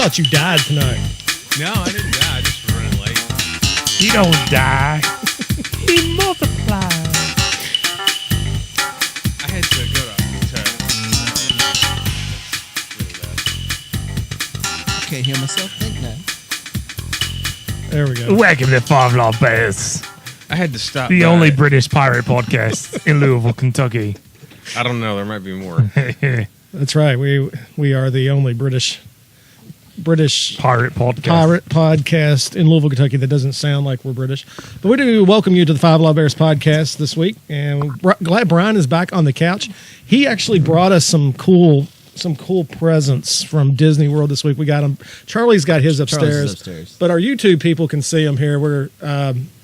thought you died tonight. No, I didn't die. I just running late. He don't die. He multiplies. I had to go to I can't hear myself think now. There we go. Welcome to Five Law Bears, I had to stop. the by. only British pirate podcast in Louisville, Kentucky. I don't know. There might be more. That's right. We are the only British Pirate podcast. pirate podcast in Louisville, Kentucky that doesn't sound like we're British. But we do welcome you to the Five Law Bears podcast this week, and we're glad Brian is back on the couch. He actually brought us some cool presents from Disney World this week. We got them. Charlie's got his upstairs, but our YouTube people can see them here. We're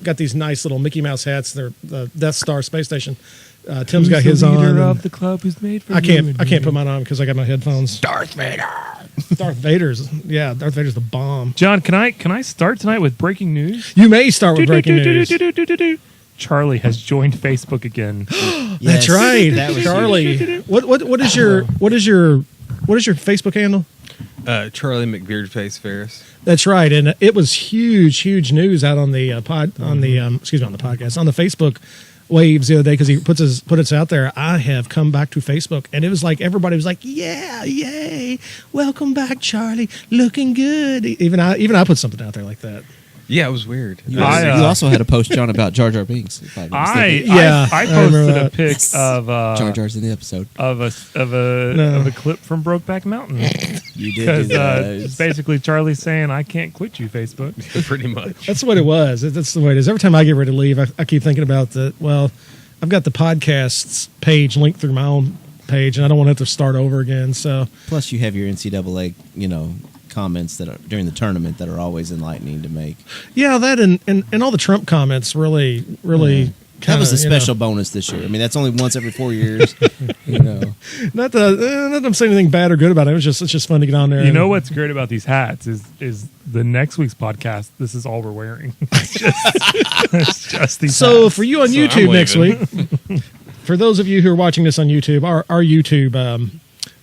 got these nice little Mickey Mouse hats. They're the Death Star space station. Tim's got his on. Leader of the club who's made for I can't put mine on because I got my headphones. Darth Vader. Darth Vader's the bomb. John, can I start tonight with breaking news? You may start with breaking news. Charlie has joined Facebook again. That's right, That was Charlie. What is your Facebook handle? Charlie McBeardface Ferris. That's right, and it was huge news out on the on the podcast, on the Facebook waves the other day, because he put it out there. I have come back to Facebook, and it was like everybody was like, "Yeah, yay, welcome back, Charlie, looking good." Even I put something out there like that. Yeah, it was weird. You also had a post, John, about Jar Jar Binks. If I'm not mistaken. I posted a pic of Jar Jar's in the episode. of a clip from Brokeback Mountain. You did do Because that. it's basically Charlie saying, "I can't quit you, Facebook." Pretty much. That's what it was. That's the way it is. Every time I get ready to leave, I keep thinking about that. Well, I've got the podcasts page linked through my own page, and I don't want to have to start over again. So Plus, you have your NCAA, comments that are during the tournament that are always enlightening to make. yeah, that and all the Trump comments really. That was a kinda, special bonus this year. I mean, that's only once every 4 years. Not that I'm saying anything bad or good about it. It's just fun to get on there. You know what's great about these hats is the next week's podcast. This is all we're wearing. It's just these. So hats. for you on So YouTube I'm next week, leaving. for those of you who are watching this on YouTube, our YouTube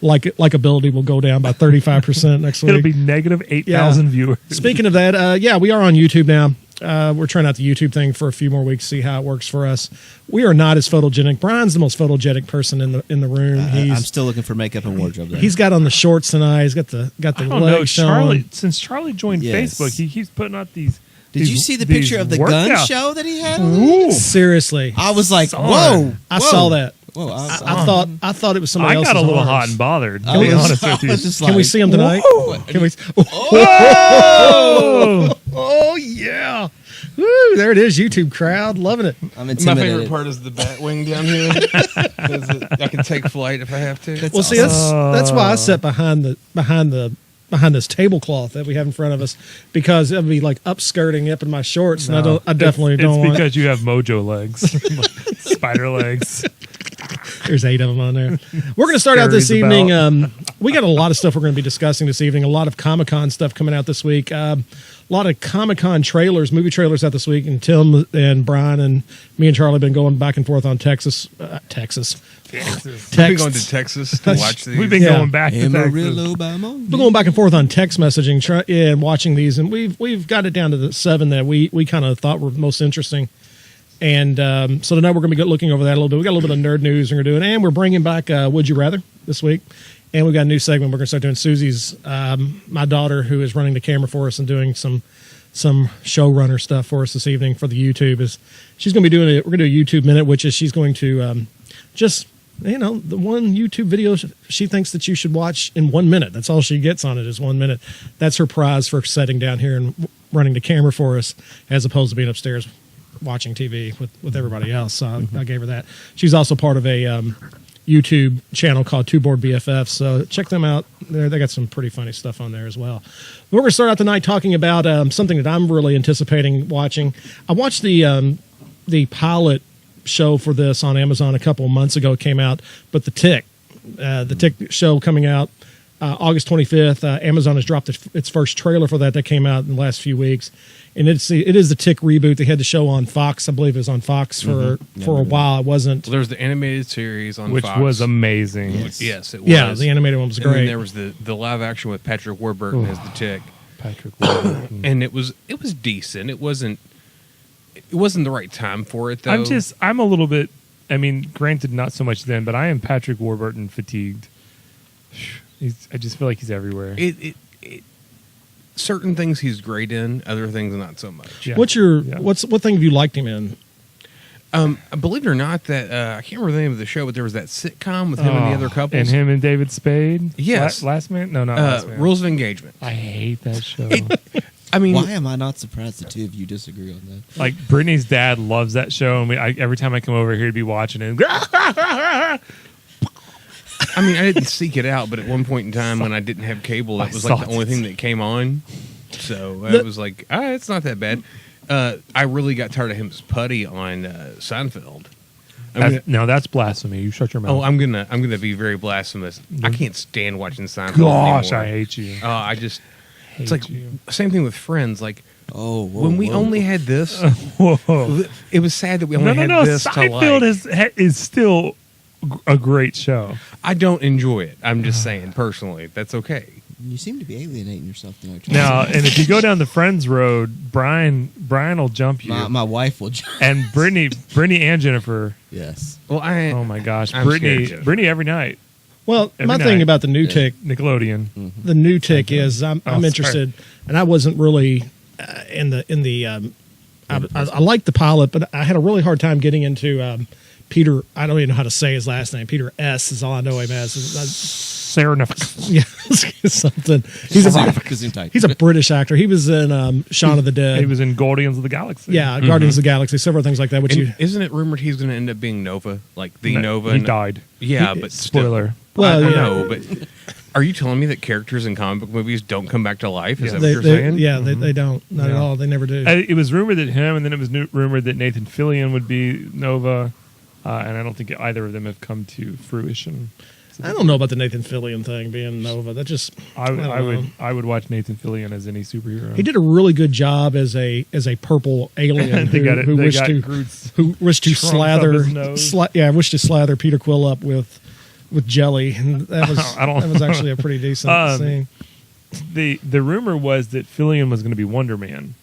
likability will go down by 35% next week. It'll be negative 8,000 viewers. Speaking of that, we are on YouTube now. We're trying out the YouTube thing for a few more weeks, see how it works for us. We are not as photogenic. Brian's the most photogenic person in the room. I'm still looking for makeup and wardrobe there. He's got on the shorts tonight. He's got the I don't know, legs Charlie. showing. Since Charlie joined Yes. Facebook, he keeps putting out these. Did you see the picture of the gun show that he had? Ooh. Seriously, I was like, Son. whoa. I saw that. Whoa, I thought it was somebody I else's got a little arms. hot and bothered. To I be was- honest with I you. was just Can we like, see him tonight? whoa. Can we? Oh! Oh yeah! Woo! There it is, YouTube crowd, loving it. I'm My intimidated. favorite part is the bat wing down here. 'Cause I can take flight if I have to. That's Well, see, awesome. that's why I sat behind this tablecloth that we have in front of us, because it'll be like upskirting up in my shorts, and I definitely don't It's want. because you have mojo legs, spider legs. There's 8 of them on there. We're going to start out this Scurries evening. We got a lot of stuff we're going to be discussing this evening. A lot of Comic-Con stuff coming out this week. A lot of Comic-Con trailers, movie trailers out this week. And Tim and Brian and me and Charlie have been going back and forth on Texas. Texas. We've been going to Texas to watch these. We've been Yeah. going back to Texas. Amarillo by morning. We're going back and forth on text messaging and watching these, and we've got it down to the 7 that we kind of thought were most interesting. And so tonight we're going to be looking over that a little bit. We got a little bit of nerd news we're doing, and we're bringing back Would You Rather this week. And we've got a new segment we're going to start doing. Susie's my daughter, who is running the camera for us and doing some showrunner stuff for us this evening for the YouTube. She's going to be doing it. We're going to do a YouTube minute, which is she's going to just the one YouTube video she thinks that you should watch in 1 minute. That's all she gets on it is 1 minute. That's her prize for sitting down here and running the camera for us, as opposed to being upstairs watching TV with everybody else. So I gave her that. She's also part of a YouTube channel called Two Board BFF. So check them out. They got some pretty funny stuff on there as well. We're going to start out tonight talking about something that I'm really anticipating watching. I watched the pilot show for this on Amazon a couple of months ago. It came out, but the Tick show coming out August 25th. Amazon has dropped its first trailer for that. That came out in the last few weeks. And it is the Tick reboot. They had the show on Fox. I believe it was on Fox for a while. It wasn't. Well, there was the animated series on which Fox. was amazing. Yes, it was. Yeah, the animated one was And great. then there was the live action with Patrick Warburton as the Tick. Patrick Warburton. And it was decent. It wasn't the right time for it, though. I'm a little bit, I mean, granted, not so much then, but I am Patrick Warburton fatigued. I just feel like he's everywhere. Certain things he's great in, other things not so much. Yeah. What thing have you liked him in? Believe it or not, that I can't remember the name of the show, but there was that sitcom with him and the other couples. And him and David Spade? Yes. Last Man? No, not Last Man. Rules of Engagement. I hate that show. I mean, Why am I not surprised the two of you disagree on that? Like, Brittany's dad loves that show, and every time I come over here, he'd be watching it. I didn't seek it out, but at one point in time when I didn't have cable, that was like the only thing that came on. So I was like, it's not that bad. I really got tired of him as Putty on Seinfeld. No, that's blasphemy. You shut your mouth. Oh, I'm gonna be very blasphemous. I can't stand watching Seinfeld Gosh, anymore. I hate you. It's like same thing with Friends. Like when we whoa. only had this, Whoa. it was sad that we only had this to Seinfeld like. is still a great show. I don't enjoy it. I'm just saying personally, that's okay. You seem to be alienating yourself tonight. Now, and if you go down the Friends road, Brian will jump you. My wife will jump. And Brittany and Jennifer. Yes. Well, Oh my gosh, I'm scared of Brittany every night. Well, Every my night. thing about the new Tick, Nickelodeon. the new Tick is I'm sorry. interested, and I wasn't really in the. I liked the pilot, but I had a really hard time getting into Peter. I don't even know how to say his last name. Peter S. is all I know him as. Yeah, something. He's a British actor. He was in Shaun of the Dead. He was in Guardians of the Galaxy. Yeah, Guardians of the Galaxy, several things like that. isn't it rumored he's going to end up being Nova, like the Nova? He died. Yeah, but Spoiler. Well, I yeah. know, but are you telling me that characters in comic book movies don't come back to life? Is that what They, you're saying? yeah, they don't. Not at all. They never do. It was rumored that him, and then it was rumored that Nathan Fillion would be Nova, and I don't think either of them have come to fruition. I don't know about the Nathan Fillion thing being Nova. That just I would watch Nathan Fillion as any superhero. he did a really good job as a purple alien who wished to Trunks up slather his nose. wished to slather Peter Quill up with jelly, and that was actually a pretty decent scene. The rumor was that Fillion was going to be Wonder Man,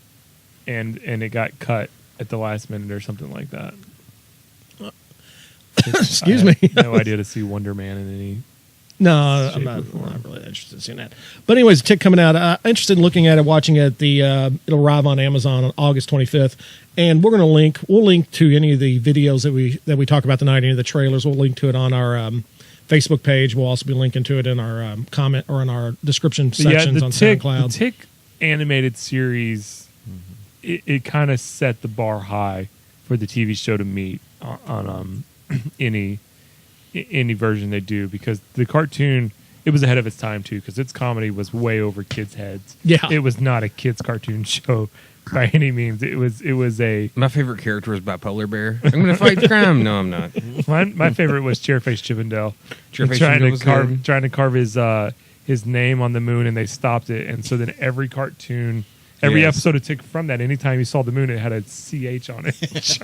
and it got cut at the last minute or something like that. Excuse I me. had no idea to see Wonder Man in any. No, I'm not really interested in seeing that. But anyways, Tick coming out. Interested in looking at it, watching it. It'll arrive on Amazon on August 25th, and we'll link to any of the videos that we talk about tonight, any of the trailers. We'll link to it on our Facebook page. We'll also be linking to it in our comment or in our description sections on SoundCloud. The Tick animated series, it kind of set the bar high for the TV show to meet on any version they do, because the cartoon, it was ahead of its time too, because its comedy was way over kids' heads. Yeah, it was not a kids' cartoon show by any means. It was a. My favorite character was Bipolar Bear. I'm going to fight crime. No, I'm not. My favorite was Chairface Chippendale. Chairface Chippendale was trying to carve his name on the moon, and they stopped it. And so then every cartoon, every episode of Tick from that, anytime you saw the moon, it had a CH on it.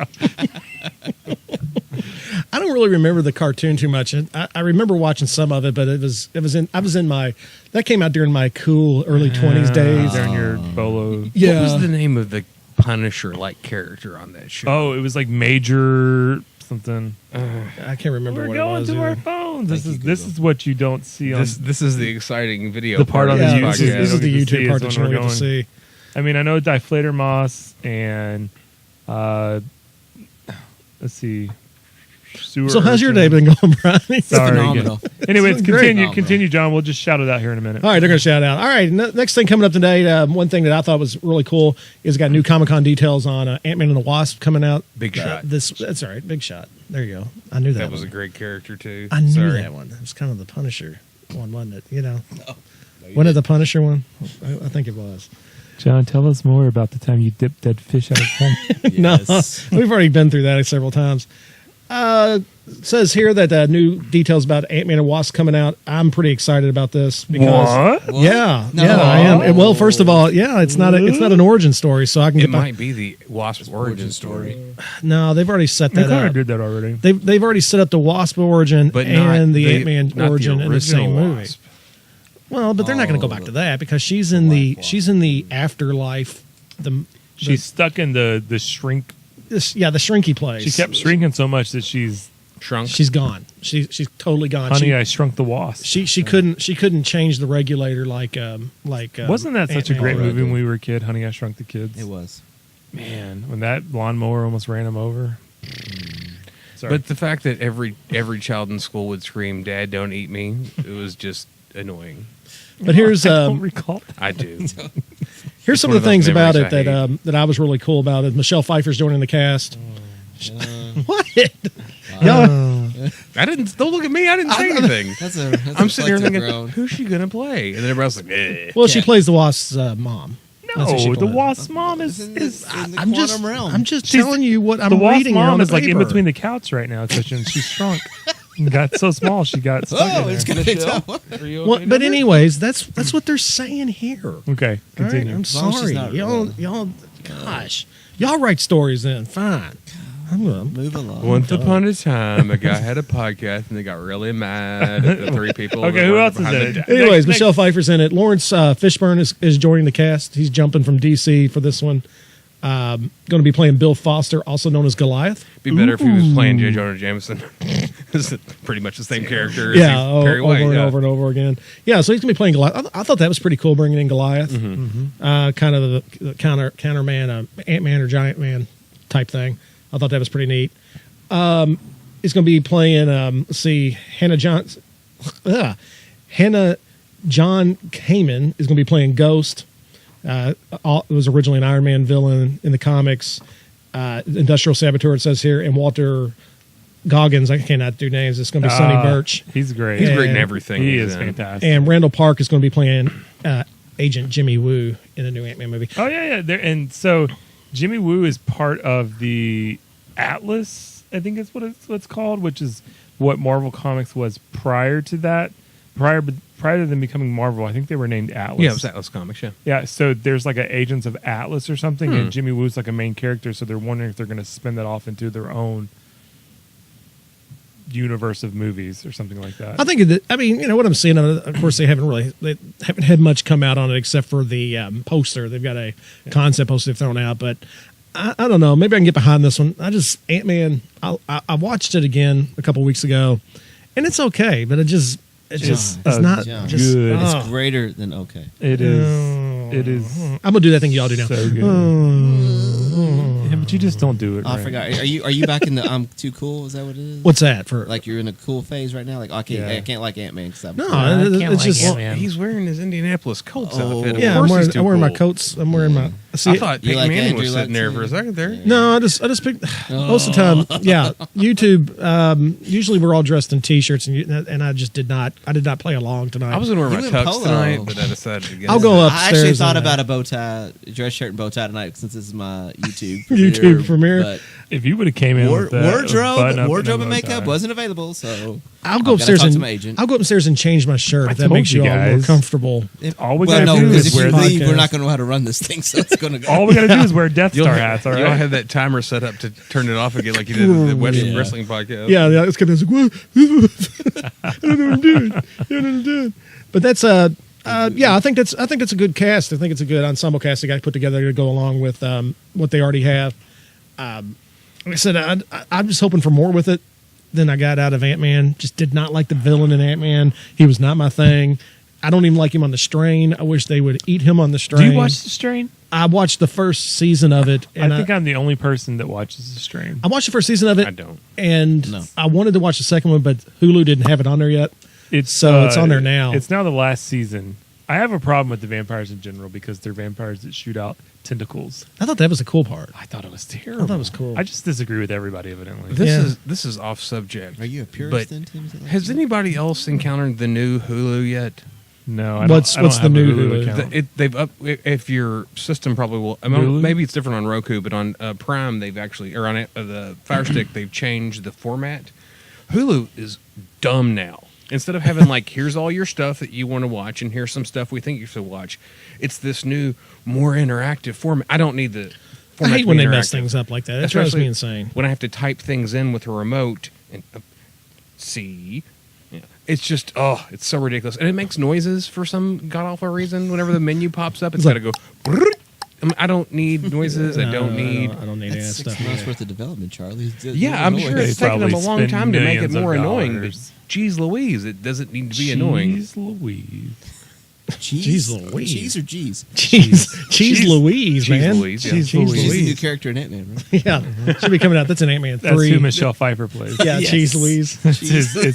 I don't really remember the cartoon too much. I remember watching some of it, but that came out during my cool early 20s days. During your bolo. Yeah. What was the name of the Punisher-like character on that show? Oh, it was like Major something. I can't remember what it was. We're going to our phones. This is what you don't see on this is the exciting video. the part on of the this YouTube. podcast. This is the You don't get to see YouTube part is that you when don't we're get to see. I mean, I know Deflator Moss and let's see. So how's your day been going, Brian? Sorry. phenomenal. Anyways, It's great. continue, John. We'll just shout it out here in a minute. All right, they're going to shout out. All right, next thing coming up today, one thing that I thought was really cool is got new Comic-Con details on Ant-Man and the Wasp coming out. Big shot. That's all right, big shot. There you go. I knew that. That was a one. great character too. I knew Sorry. that one. It was kind of the Punisher one, wasn't it? You know, wasn't it the Punisher one? I think it was. John, tell us more about the time you dipped dead fish out of pond. No, Yes. we've already been through that several times. says here that new details about Ant-Man and Wasp coming out. I'm pretty excited about this because What? yeah, No. yeah, I am. And, well, first of all, yeah, it's not an origin story, so I can It get might be the Wasp origin story, No, they've already set They that kind of up. did that already. They've already set up the Wasp origin but and not the Ant-Man not origin in the same original movie. Wasp. Well, but they're not going to go back to that because she's in the afterlife. She's stuck in the shrink. The shrinky place. She kept shrinking so much that she's Shrunk. She's gone. She's totally gone. Honey, I Shrunk the Wasp. She couldn't change the regulator like Wasn't that such a Ant-Man great did. movie when we were a kid? Honey, I Shrunk the Kids. It was. Man, when that lawnmower almost ran him over. Sorry. But the fact that every child in school would scream, "Dad, don't eat me," it was just annoying. But here's I don't recall. I do. here's some one of the of those things about memories it I that I was really cool about it. Michelle Pfeiffer's joining the cast. What? I didn't. Don't look at me. I didn't say anything. That's I'm sitting here thinking, grown. who's she gonna play? And then everybody's like, eh. Well, she plays the Wasp's mom. That's who she No, the plays. Wasp mom is in the I'm just quantum realm. I'm just She's- telling you what I'm the Wasp reading here on mom the is like in paper. between the couch right now, Christian. She's shrunk. And got so small she got stuck Oh, in it's there. gonna Are you Well, okay? but anyways, that's what they're saying here. Okay, All right, continue. I'm As long as she's sorry, not y'all. Gosh, y'all write stories then. Fine. I'm gonna. Move along. Once upon a time, a guy had a podcast, and they got really mad at the three people. Okay, that who were else is behind in the it? da- Anyways, Next- Michelle Pfeiffer's in it. Lawrence Fishburne is joining the cast. He's jumping from DC for this one. Going to be playing Bill Foster, also known as Goliath. Be better if he was playing J. Jonah Jameson. It's pretty much the same character. Yeah, as Perry over White. and yeah. over and over again. Yeah, so he's going to be playing Goliath. I thought that was pretty cool, bringing in Goliath. Kind of the counter man, Ant-Man or Giant Man type thing. I thought that was pretty neat. He's going to be playing, Hannah John Kamen is going to be playing Ghost. It was originally an Iron Man villain in the comics. Industrial Saboteur, it says here, and Walter Goggins. I cannot do names. It's going to be Sonny Birch. He's great. He's great in And- everything. He he's is in. fantastic. And Randall Park is going to be playing Agent Jimmy Woo in the new Ant-Man movie. Oh yeah. And so Jimmy Woo is part of the Atlas, I think is what it's called, which is what Marvel Comics was prior to that. Prior to them becoming Marvel, I think they were named Atlas. Yeah, it was Atlas Comics. Yeah. Yeah, so there's like a Agents of Atlas or something, and Jimmy Woo's like a main character, so they're wondering if they're going to spin that off into their own universe of movies or something like that. I think what I'm seeing. Of course, they haven't had much come out on it except for the poster. They've got a concept poster they've thrown out, but I don't know. Maybe I can get behind this one. Ant-Man. I watched it again a couple weeks ago, and it's okay, but it's not John. just Good. It's greater than okay. It is. It is I'm gonna do that thing y'all do now. so good. Yeah, but you just don't do it. Oh, I right. forgot. Are you back in the I'm too cool? Is that what it is? What's that for? Like you're in a cool phase right now? Like I Yeah. can't like Ant-Man because No, I can't it's like just Ant-Man. He's wearing his Indianapolis Colts Oh. outfit. Of yeah. course I'm he's too wearing my cool. coats. I'm wearing my. See, I thought You Peyton like Manning Andrew was sitting Luck there too? for a second there. No, I just picked most of the time. Yeah, YouTube. Usually we're all dressed in t-shirts, and I did not play along tonight. I was going to wear You my in tux polo. tonight, but I decided to get I'll it. go I upstairs. actually thought and, about a bow tie, dress shirt and bow tie tonight since this is my YouTube YouTube premiere. But If you would have came in with that wardrobe and makeup was. wasn't available, so I'll go I've gotta upstairs talk to and my agent. I'll go upstairs and change my shirt I if that told makes you you all more guys. comfortable. All we well, gotta no, do because is if you wear. leave, podcast. we're not going to know how to run this thing, so it's going to go. All we gotta do is wear Death Star hats. All You'll right. have that timer set up to turn it off again, like you did in the Yeah. wrestling podcast. Yeah, it's kind of like, what? I don't know what I'm doing. I don't know what I'm doing. But that's yeah, I think that's a good cast. I think it's a good ensemble cast they got put together to go along with what they already have. Like I said, I'm just hoping for more with it than I got out of Ant-Man. Just did not like the villain in Ant-Man. He was not my thing. I don't even like him on The Strain. I wish they would eat him on The Do Strain. you watch The Strain? I watched the first season of it, and I think I'm the only person that watches The Strain. I watched the first season of it. I don't. And No. I wanted to watch the second one, but Hulu didn't have it on there yet. It's it's on there now. It's now the last season. I have a problem with the vampires in general because they're vampires that shoot out tentacles. I thought that was the cool part. I thought it was terrible. I thought it was cool. I just disagree with everybody, evidently. This is off subject. Are you a But purist then, Tim? Is it like has you? anybody else encountered the new Hulu yet? No, I What's don't the have a new Hulu Hulu? account. They've up if your system probably will. I mean, Hulu? maybe it's different on Roku, but on Prime they've actually or on the Fire Stick they've changed the format. Hulu is dumb now. Instead of having like, here's all your stuff that you want to watch, and here's some stuff we think you should watch, it's this new, more interactive format. I don't need the. I hate when they mess interactive. things up like that. It drives Especially me insane. when I have to type things in with a remote and see. Yeah. It's just, it's so ridiculous. And it makes noises for some god-awful reason. Whenever the menu pops up, it's got to go. I don't need noises. I don't need. I don't need any of that That's 6 stuff. months either. worth of development, Charlie. Yeah, I'm sure it's They taken them a probably long spend time to make it millions of more annoying. But dollars. geez Louise, it doesn't need to be annoying. Jeez Louise. Cheese, Jeez Louise. Cheese or G's? Cheese Louise, Cheese man. Louise, yeah. Cheese Cheese She's the new Louise. character in Ant-Man, right? Yeah, should be coming out. That's an Ant-Man 3. That's who Michelle Pfeiffer plays. Yeah, Yes. Cheese Louise. It's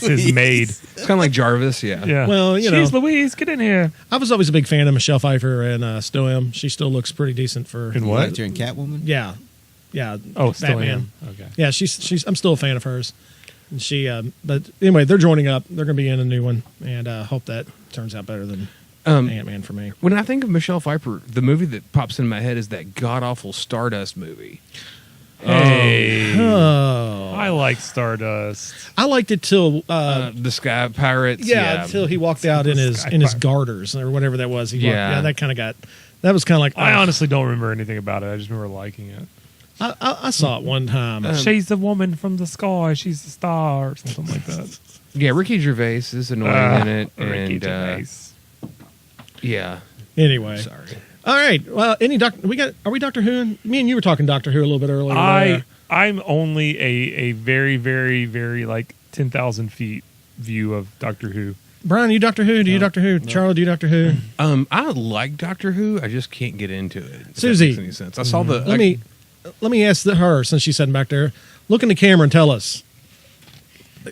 his maid. It's kind of like Jarvis, yeah. Yeah. Well, you know. Jeez Louise, get in here. I was always a big fan of Michelle Pfeiffer, and still am. She still looks pretty decent for. In You what? liked her in Catwoman? Yeah. Oh, still Batman. am. Okay. Yeah, she's. I'm still a fan of hers. And she, but anyway, they're joining up. They're going to be in a new one, and hope that turns out better than Ant-Man for me. When I think of Michelle Pfeiffer, the movie that pops in my head is that god-awful Stardust movie. Hey. Oh, I like Stardust. I liked it till The Sky Pirates. until he walked out in his Skyfire. garters or whatever that was. Yeah. That kind of got. That was kind of like I honestly don't remember anything about it. I just remember liking it. I saw it one time. She's the woman from the sky. She's the star, or something like that. Yeah, Ricky Gervais is annoying in it. Ricky And Gervais. yeah. Anyway, Sorry. all right. Well, are we Doctor Who? Me and you were talking Doctor Who a little bit earlier. I'm only a very, very, very like 10,000 feet view of Doctor Who. Brian, you Doctor Who? Do you Doctor Who? Charlie, do you Doctor Who? I like Doctor Who. I just can't get into it. if that Susie. makes any sense. I saw the. Let me ask her, since she's sitting back there. Look in the camera and tell us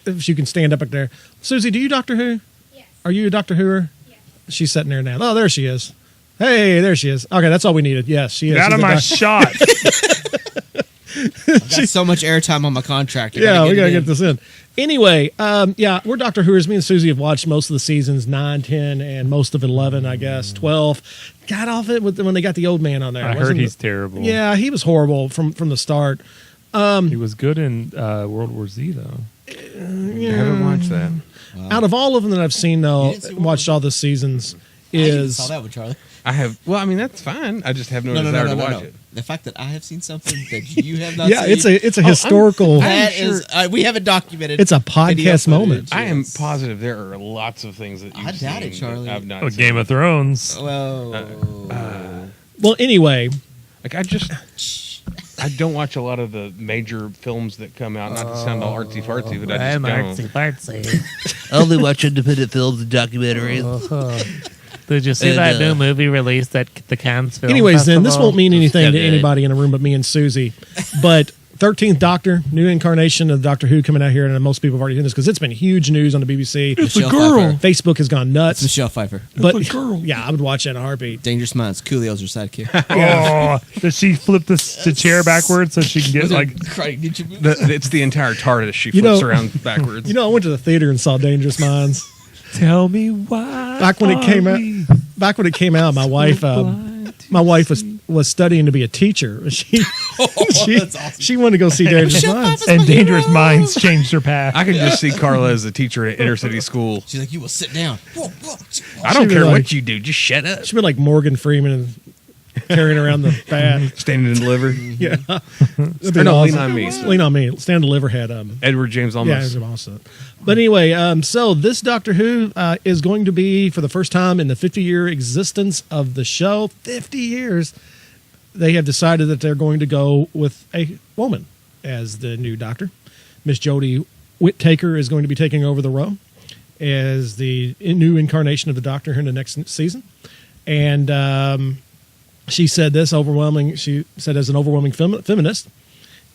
if she can stand up back there. Susie, do you Doctor Who? Yes. Are you a Doctor Whoer? Yes. She's sitting there now. Oh, there she is. Hey, there she is. Okay, that's all we needed. Yes, she is. Get out She's of a my doc- shot. I've got so much airtime on my contract. Yeah, we got to it get in. this in. Anyway, we're Doctor Whoers. Me and Susie have watched most of the seasons, 9, 10, and most of 11, I guess, 12. Got off it when they got the old man on there. I heard Wasn't he's it? terrible. Yeah, he was horrible from the start. He was good in World War Z, though. I haven't watched that. Out of all of them that I've seen, though, You didn't see one? watched all the seasons, I even is saw that with Charlie. I have. Well, I mean, that's fine. I just have no desire to watch it. The fact that I have seen something that you have not yeah, seen. it's a historical. That I'm is, we haven't documented. It's a video podcast moment. footage. I am Yes. positive there are lots of things that you've I doubt seen it, Charlie. that I've not Oh, seen. Game of Thrones. Well, Well, anyway, Like I don't watch a lot of the major films that come out. Not to sound all artsy fartsy, but I just don't. I only watch independent films and documentaries. Did you see And, that new movie released at the Cannes Film anyways, then this Festival? won't mean anything to good. anybody in the room but me and Susie. But 13th Doctor, new incarnation of Doctor Who coming out here, and most people have already seen this because it's been huge news on the BBC. Michelle girl. Pfeiffer. Facebook has gone nuts. Michelle Pfeiffer. But It's a girl. yeah, I would watch that in a heartbeat. Dangerous Minds. Coolio's her sidekick. Oh, does she flip the chair backwards so she can get like? Crying ninja moves. It's the entire TARDIS. She You flips know- around backwards. You know, I went to the theater and saw Dangerous Minds. Tell me why. Back when it came out, my wife was studying to be a teacher. She That's awesome. she wanted to go see Dangerous Minds. And Dangerous Minds changed her path. I can just see Carla as a teacher at inner city school. She's like, you will sit down. Whoa, whoa. I don't She'd be care like- what you do, just shut up. She'd been like Morgan Freeman and carrying around the bath. Stand and deliver. Yeah, That'd be Or no, awesome. lean on me. Lean on me. Stand Deliver had Edward James yeah, it Olmos. was awesome. But anyway, so this Doctor Who is going to be for the first time in the 50-year existence of the show. 50 years. They have decided that they're going to go with a woman as the new Doctor. Miss Jodie Whittaker is going to be taking over the role as the new incarnation of the Doctor in the next season. And she said this overwhelming. She said, as an overwhelming feminist,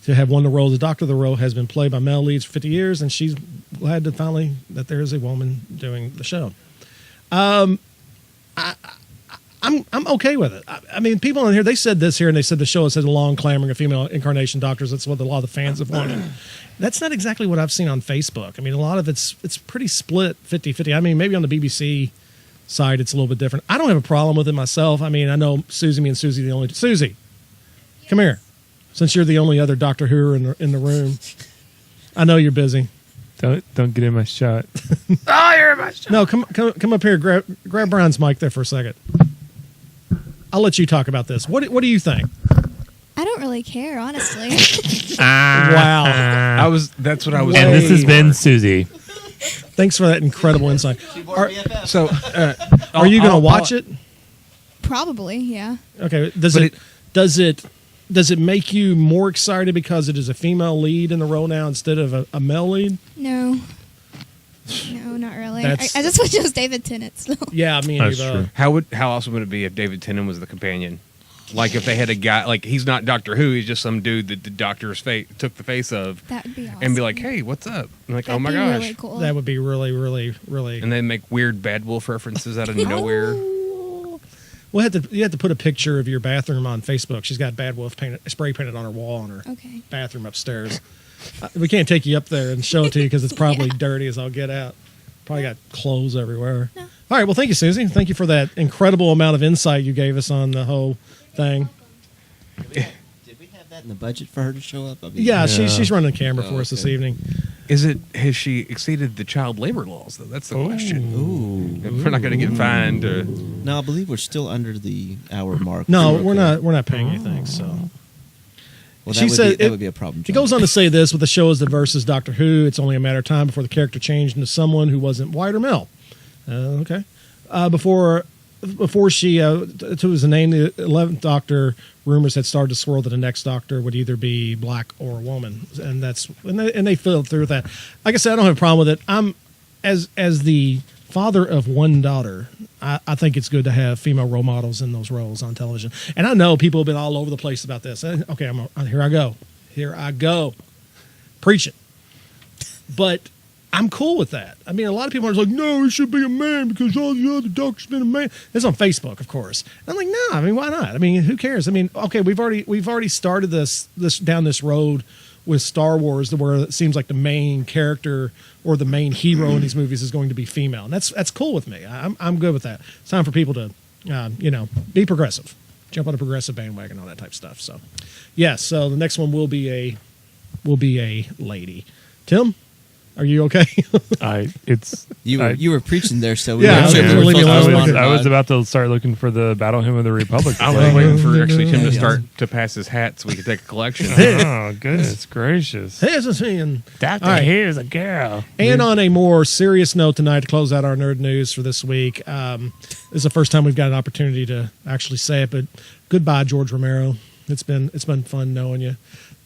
to have won the role of the Doctor, the role has been played by male leads for 50 years, and she's glad to finally that there is a woman doing the show. I'm okay with it. I mean, people in here, they said this here, and they said the show has had a long clamoring of female incarnation doctors. That's what a lot of the fans have wanted. That's not exactly what I've seen on Facebook. I mean, a lot of it's pretty split 50-50. I mean, maybe on the BBC side it's a little bit different. I don't have a problem with it myself. I mean, I know me and Susie the only Susie, come here. Since you're the only other Doctor Who in the room, I know you're busy. Don't get in my shot. No, come up here. Grab Brian's mic there for a second. I'll let you talk about this. What do you think? I don't really care, honestly. Wow. That's what I was. And this has been Susie. Thanks for that incredible insight. Are Are you going to watch it? Probably, yeah. Okay. Does it make you more excited because it is a female lead in the role now instead of a male lead? No. No, not really. I That's- just wish it was David Tennant still. Yeah, me That's neither. true. How awesome would it be if David Tennant was the companion? Like if they had a guy, like he's not Doctor Who, he's just some dude that the Doctor's took the face of, That would be awesome. and be like, "Hey, what's up?" And like, That'd "Oh my be gosh!" really cool. That would be really, really, really. And then make weird Bad Wolf references out of nowhere. You have to put a picture of your bathroom on Facebook. She's got Bad Wolf spray painted on her wall on her Okay. bathroom upstairs. We can't take you up there and show it to you because it's probably Yeah. dirty as all get out. Probably got clothes everywhere. No. All right. Well, thank you, Susie. Thank you for that incredible amount of insight you gave us on the whole thing. Did we have that in the budget for her to show up? I mean, Yeah, she's running the camera Oh, for us this okay. evening. Has she exceeded the child labor laws though? That's the question. Ooh. If we're not going to get fined. No, I believe we're still under the hour mark. No, Okay. we're not paying anything. So Well, that, She would, said that would be a problem. he John. goes on to say this: with the show as the versus Doctor Who, it's only a matter of time before the character changed into someone who wasn't white or male. Okay, before she was the name the 11th Doctor, rumors had started to swirl that the next Doctor would either be black or a woman, and they filled through with that. Like I said, I don't have a problem with it. I'm as the father of one daughter. I think it's good to have female role models in those roles on television. And I know people have been all over the place about this. Okay, here I go, preaching. But I'm cool with that. I mean, a lot of people are like, no, it should be a man because all the other doctors been a man. It's on Facebook, of course. And I'm like, no, I mean, why not? I mean, who cares? I mean, okay, we've already started this down this road with Star Wars, where it seems like the main character or the main hero in these movies is going to be female, and that's cool with me. I'm good with that. It's time for people to, be progressive, jump on a progressive bandwagon, all that type of stuff. So, yes. So the next one will be a lady. Tim, are you okay? You were preaching there, so Yeah, weren't sure okay. if we were Leave me supposed to alone. respond or I was not. about to start looking for the Battle Hymn of the Republic. I was waiting for actually Tim to start to pass his hat so we could take a collection. Oh, goodness gracious. Hey, it's me, and Doctor All right. Here's a girl. And on a more serious note tonight, to close out our nerd news for this week, this is the first time we've got an opportunity to actually say it, but goodbye, George Romero. It's been fun knowing you.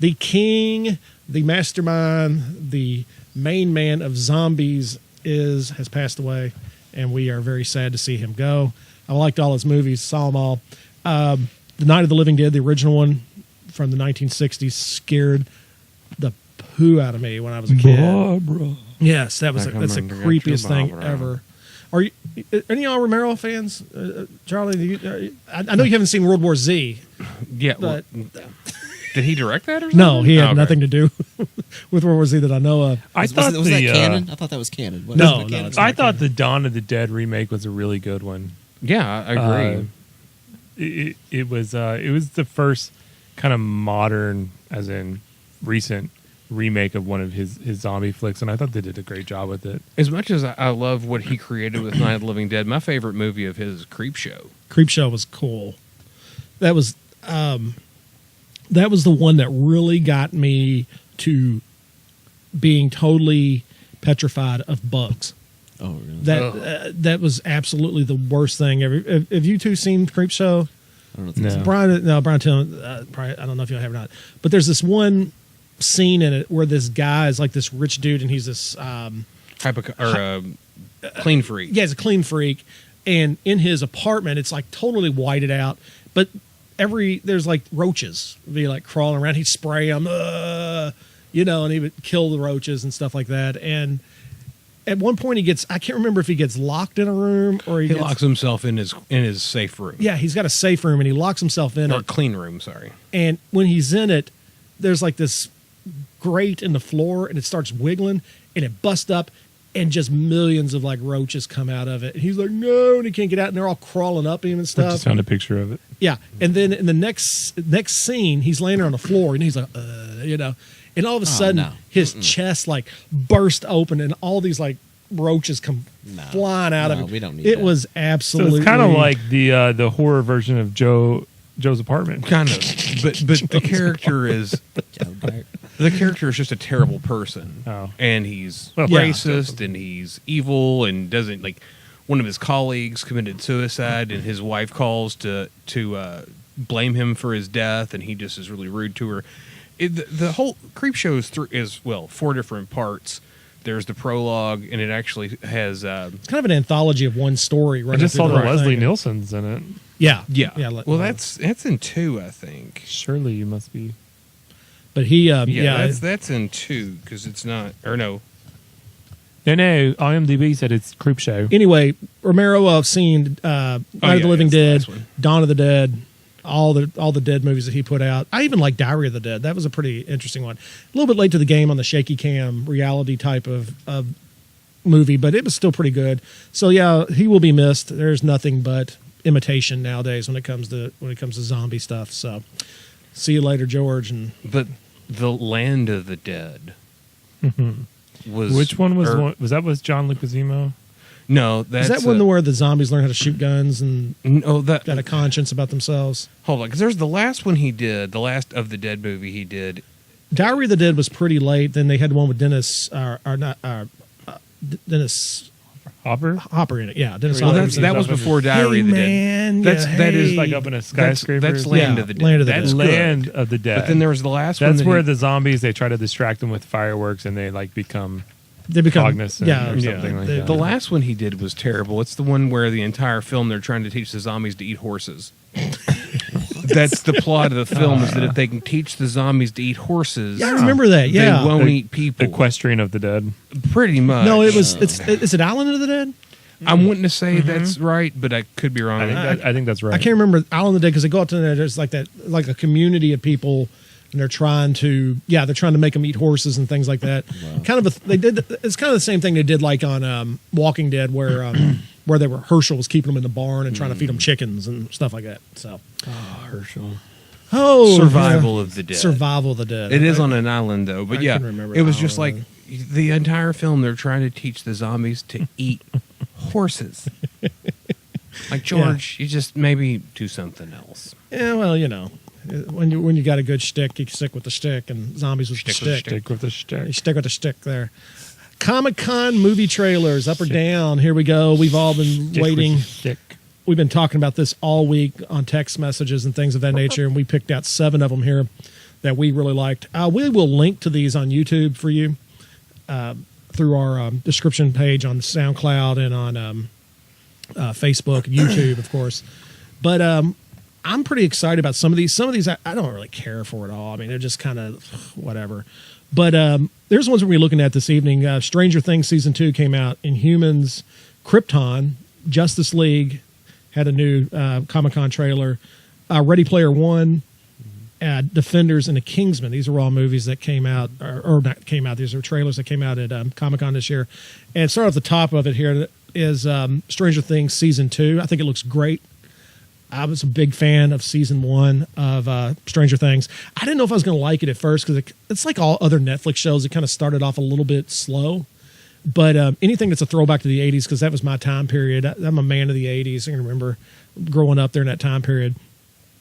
The king, the mastermind, the main man of zombies has passed away, and we are very sad to see him go. I liked all his movies, saw them all. The Night of the Living Dead, the original one from the 1960s, scared the poo out of me when I was a kid. Barbara. Yes, that's the Recommend creepiest thing Barbara. ever. Are any of y'all Romero fans? Charlie, I know you haven't seen World War Z, Yeah. but Did he direct that or something? no, he had Oh, okay. nothing to do with World War Z that I know of. I Was thought that canon? I thought that was canon. What- No, was it no, canon? it's I thought the Dawn of the Dead remake was a really good one. Yeah, I agree. It was the first kind of modern, as in recent remake of one of his zombie flicks, and I thought they did a great job with it. As much as I love what he created with Night of the Living Dead, my favorite movie of his is Creepshow. Creepshow was cool. That was the one that really got me to being totally petrified of bugs. Oh, really? That was absolutely the worst thing ever. Have you two seen Creepshow? I don't know. No. Brian, probably, I don't know if you have or not, but there's this one scene in it where this guy is like this rich dude, and he's this Clean freak. yeah, he's a clean freak, and in his apartment, it's like totally whited out, but there's like roaches be like crawling around. He'd spray them, and he would kill the roaches and stuff like that. And at one point, I can't remember if he gets locked in a room or He locks himself in his safe room. Yeah, he's got a safe room, and he locks himself in Or it. clean room, sorry. And when he's in it, there's like this grate in the floor, and it starts wiggling, and it busts up, and just millions of like roaches come out of it. And he's like, no, and he can't get out, and they're all crawling up him and I stuff. just found a picture of it. Yeah, and then in the next scene, he's laying there on the floor, and he's like, and all of a sudden no. his chest like burst open, and all these like roaches come flying out of No, it. we don't need it that. was So absolutely it's kind of like the horror version of Joe's apartment. Kind of, but the character is just a terrible person, Oh. and he's Well, racist, and he's evil, and doesn't like. One of his colleagues committed suicide, and his wife calls to blame him for his death, and he just is really rude to her. The whole Creepshow is 4 different parts. There's the prologue, and it actually has it's kind of an anthology of one story. I just saw through the whole Leslie thing. Nielsen's in it. Yeah, yeah. Well, that's in 2, I think. Surely you must be. but he That's in 2 because it's not or no. No, IMDb said it's Creepshow. Anyway, Romero, I've seen Night of the Living that's the Dead, last one. Dawn of the Dead, all the Dead movies that he put out. I even like Diary of the Dead. That was a pretty interesting one. A little bit late to the game on the shaky cam reality type of movie, but it was still pretty good. So yeah, he will be missed. There's nothing but imitation nowadays when it comes to zombie stuff. So see you later, George. And But the Land of the Dead was Which one was was John Leguizamo? No, that's is that one where the zombies learn how to shoot guns and that got a conscience about themselves? hold on, because there's the last one he did, the last of the Dead movie he did. Diary of the Dead was pretty late. Then they had one with Dennis Hopper in it. Yeah, Dennis Well, Hopper. That was before Diary of the man, Dead. That is Like up in a skyscraper. That's Land Yeah, of the Dead. Land of the That's Dead. good. Land of the Dead. But then there was the last one. That's that where he- the zombies, they try to distract them with fireworks, and they like become they become cognizant or something like that. The last one he did was terrible. It's the one where the entire film they're trying to teach the zombies to eat horses. That's the plot of the film, is that if they can teach the zombies to eat horses, Yeah, I remember that. Yeah. they won't The- eat people. Equestrian of the Dead. Pretty much. No, it was. Is it Island of the Dead? I'm wanting to say that's right, but I could be wrong. I think that's right. I can't remember Island of the Dead because they go up to there. There's like that, like a community of people, and they're trying to make them eat horses and things like that. Kind of it's kind of the same thing they did like on Walking Dead, where they were Herschel was keeping them in the barn and trying to feed them chickens and stuff like that. So Herschel. Survival of the Dead. Survival of the Dead. It is on an island though, but I yeah, can remember it was Island just of like the entire film. They're trying to teach the zombies to eat horses. Like George, you just maybe do something else. Yeah, well, when you got a good shtick, you stick with the stick, and zombies with the stick. Stick with the stick. You stick with the stick there. Comic-Con movie trailers, up or down. Here we go. We've all been waiting. Stick. We've been talking about this all week on text messages and things of that nature, and we picked out 7 of them here that we really liked. We will link to these on YouTube for you through our description page on SoundCloud and on Facebook, YouTube, of course. But I'm pretty excited about some of these. Some of these I don't really care for at all. I mean, they're just kind of whatever. But there's ones we're looking at this evening. Stranger Things Season 2 came out. Inhumans, Krypton, Justice League had a new Comic-Con trailer. Ready Player One, Defenders, and The Kingsman. These are all movies that came out, or not came out. These are trailers that came out at Comic-Con this year. And start off the top of it here is Stranger Things Season 2. I think it looks great. I was a big fan of Season 1 of Stranger Things. I didn't know if I was going to like it at first because it's like all other Netflix shows. It kind of started off a little bit slow. But anything that's a throwback to the 80s, because that was my time period. I'm a man of the 80s. I can remember growing up there in that time period.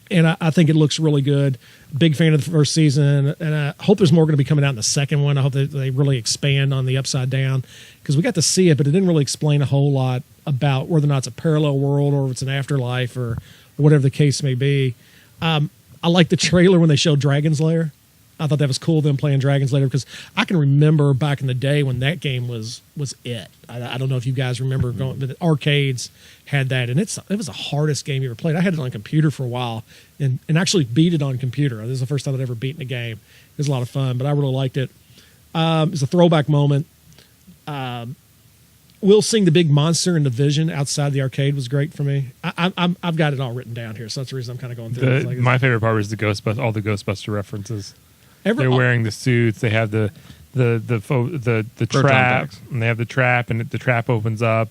And I think it looks really good. Big fan of the first season. And I hope there's more going to be coming out in the second one. I hope that they really expand on the Upside Down. Because we got to see it, but it didn't really explain a whole lot about whether or not it's a parallel world or if it's an afterlife or whatever the case may be. I like the trailer when they showed Dragon's Lair. I thought that was cool, them playing Dragon's Lair, because I can remember back in the day when that game was it. I don't know if you guys remember going, but the arcades had that, and it was the hardest game you ever played. I had it on computer for a while and actually beat it on computer. This is the first time I'd ever beaten a game. It was a lot of fun, but I really liked it. It was a throwback moment. Will seeing the big monster in the vision outside the arcade was great for me. I've got it all written down here, so that's the reason I'm kind of going through it. My favorite part was all the Ghostbuster references. They're wearing the suits. They have the trap, packs. and they have the trap, and the trap opens up.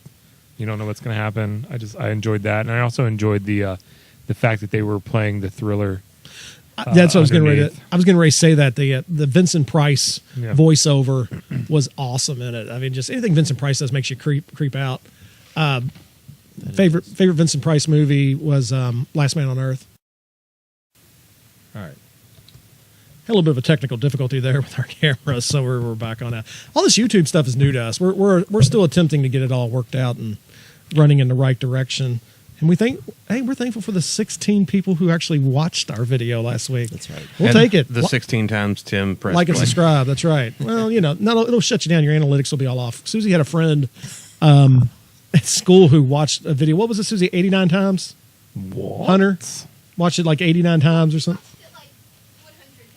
You don't know what's going to happen. I enjoyed that, and I also enjoyed the fact that they were playing the Thriller That's what I was getting ready to. underneath. I was getting ready to say that the Vincent Price Yeah. voiceover was awesome in it. I mean, just anything Vincent Price does makes you creep out. Favorite Vincent Price movie was Last Man on Earth. All right. Had a little bit of a technical difficulty there with our camera, so we're back on that. All this YouTube stuff is new to us. We're still attempting to get it all worked out and running in the right direction. And we're thankful for the 16 people who actually watched our video last week. That's right. We'll And take it. The 16 times Tim pressed Like and play. subscribe. That's right. Well, it'll shut you down. Your analytics will be all off. Susie had a friend at school who watched a video. What was it, Susie? 89 times? What? Hunter watched it like 89 times or something.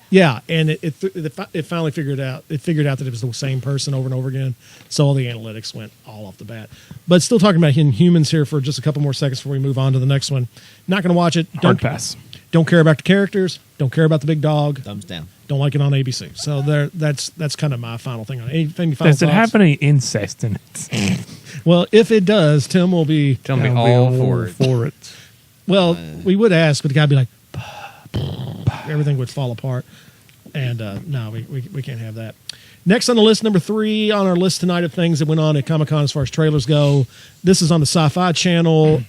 Yeah, and it finally figured out. It figured out that it was the same person over and over again. So all the analytics went all off the bat. But still talking about Inhumans here for just a couple more seconds before we move on to the next one. Not going to watch it. Hard pass. Don't care about the characters. Don't care about the big dog. Thumbs down. Don't like it on ABC. So that's kind of my final thing on it. Any final Does it thoughts? have any incest in it? Well, if it does, Tim will be. Tell me I'll be all for it. Well, we would ask, but the guy would be like, everything would fall apart. And no, we can't have that. Next on the list, number 3 on our list tonight of things that went on at Comic-Con as far as trailers go. This is on the Sci-Fi Channel.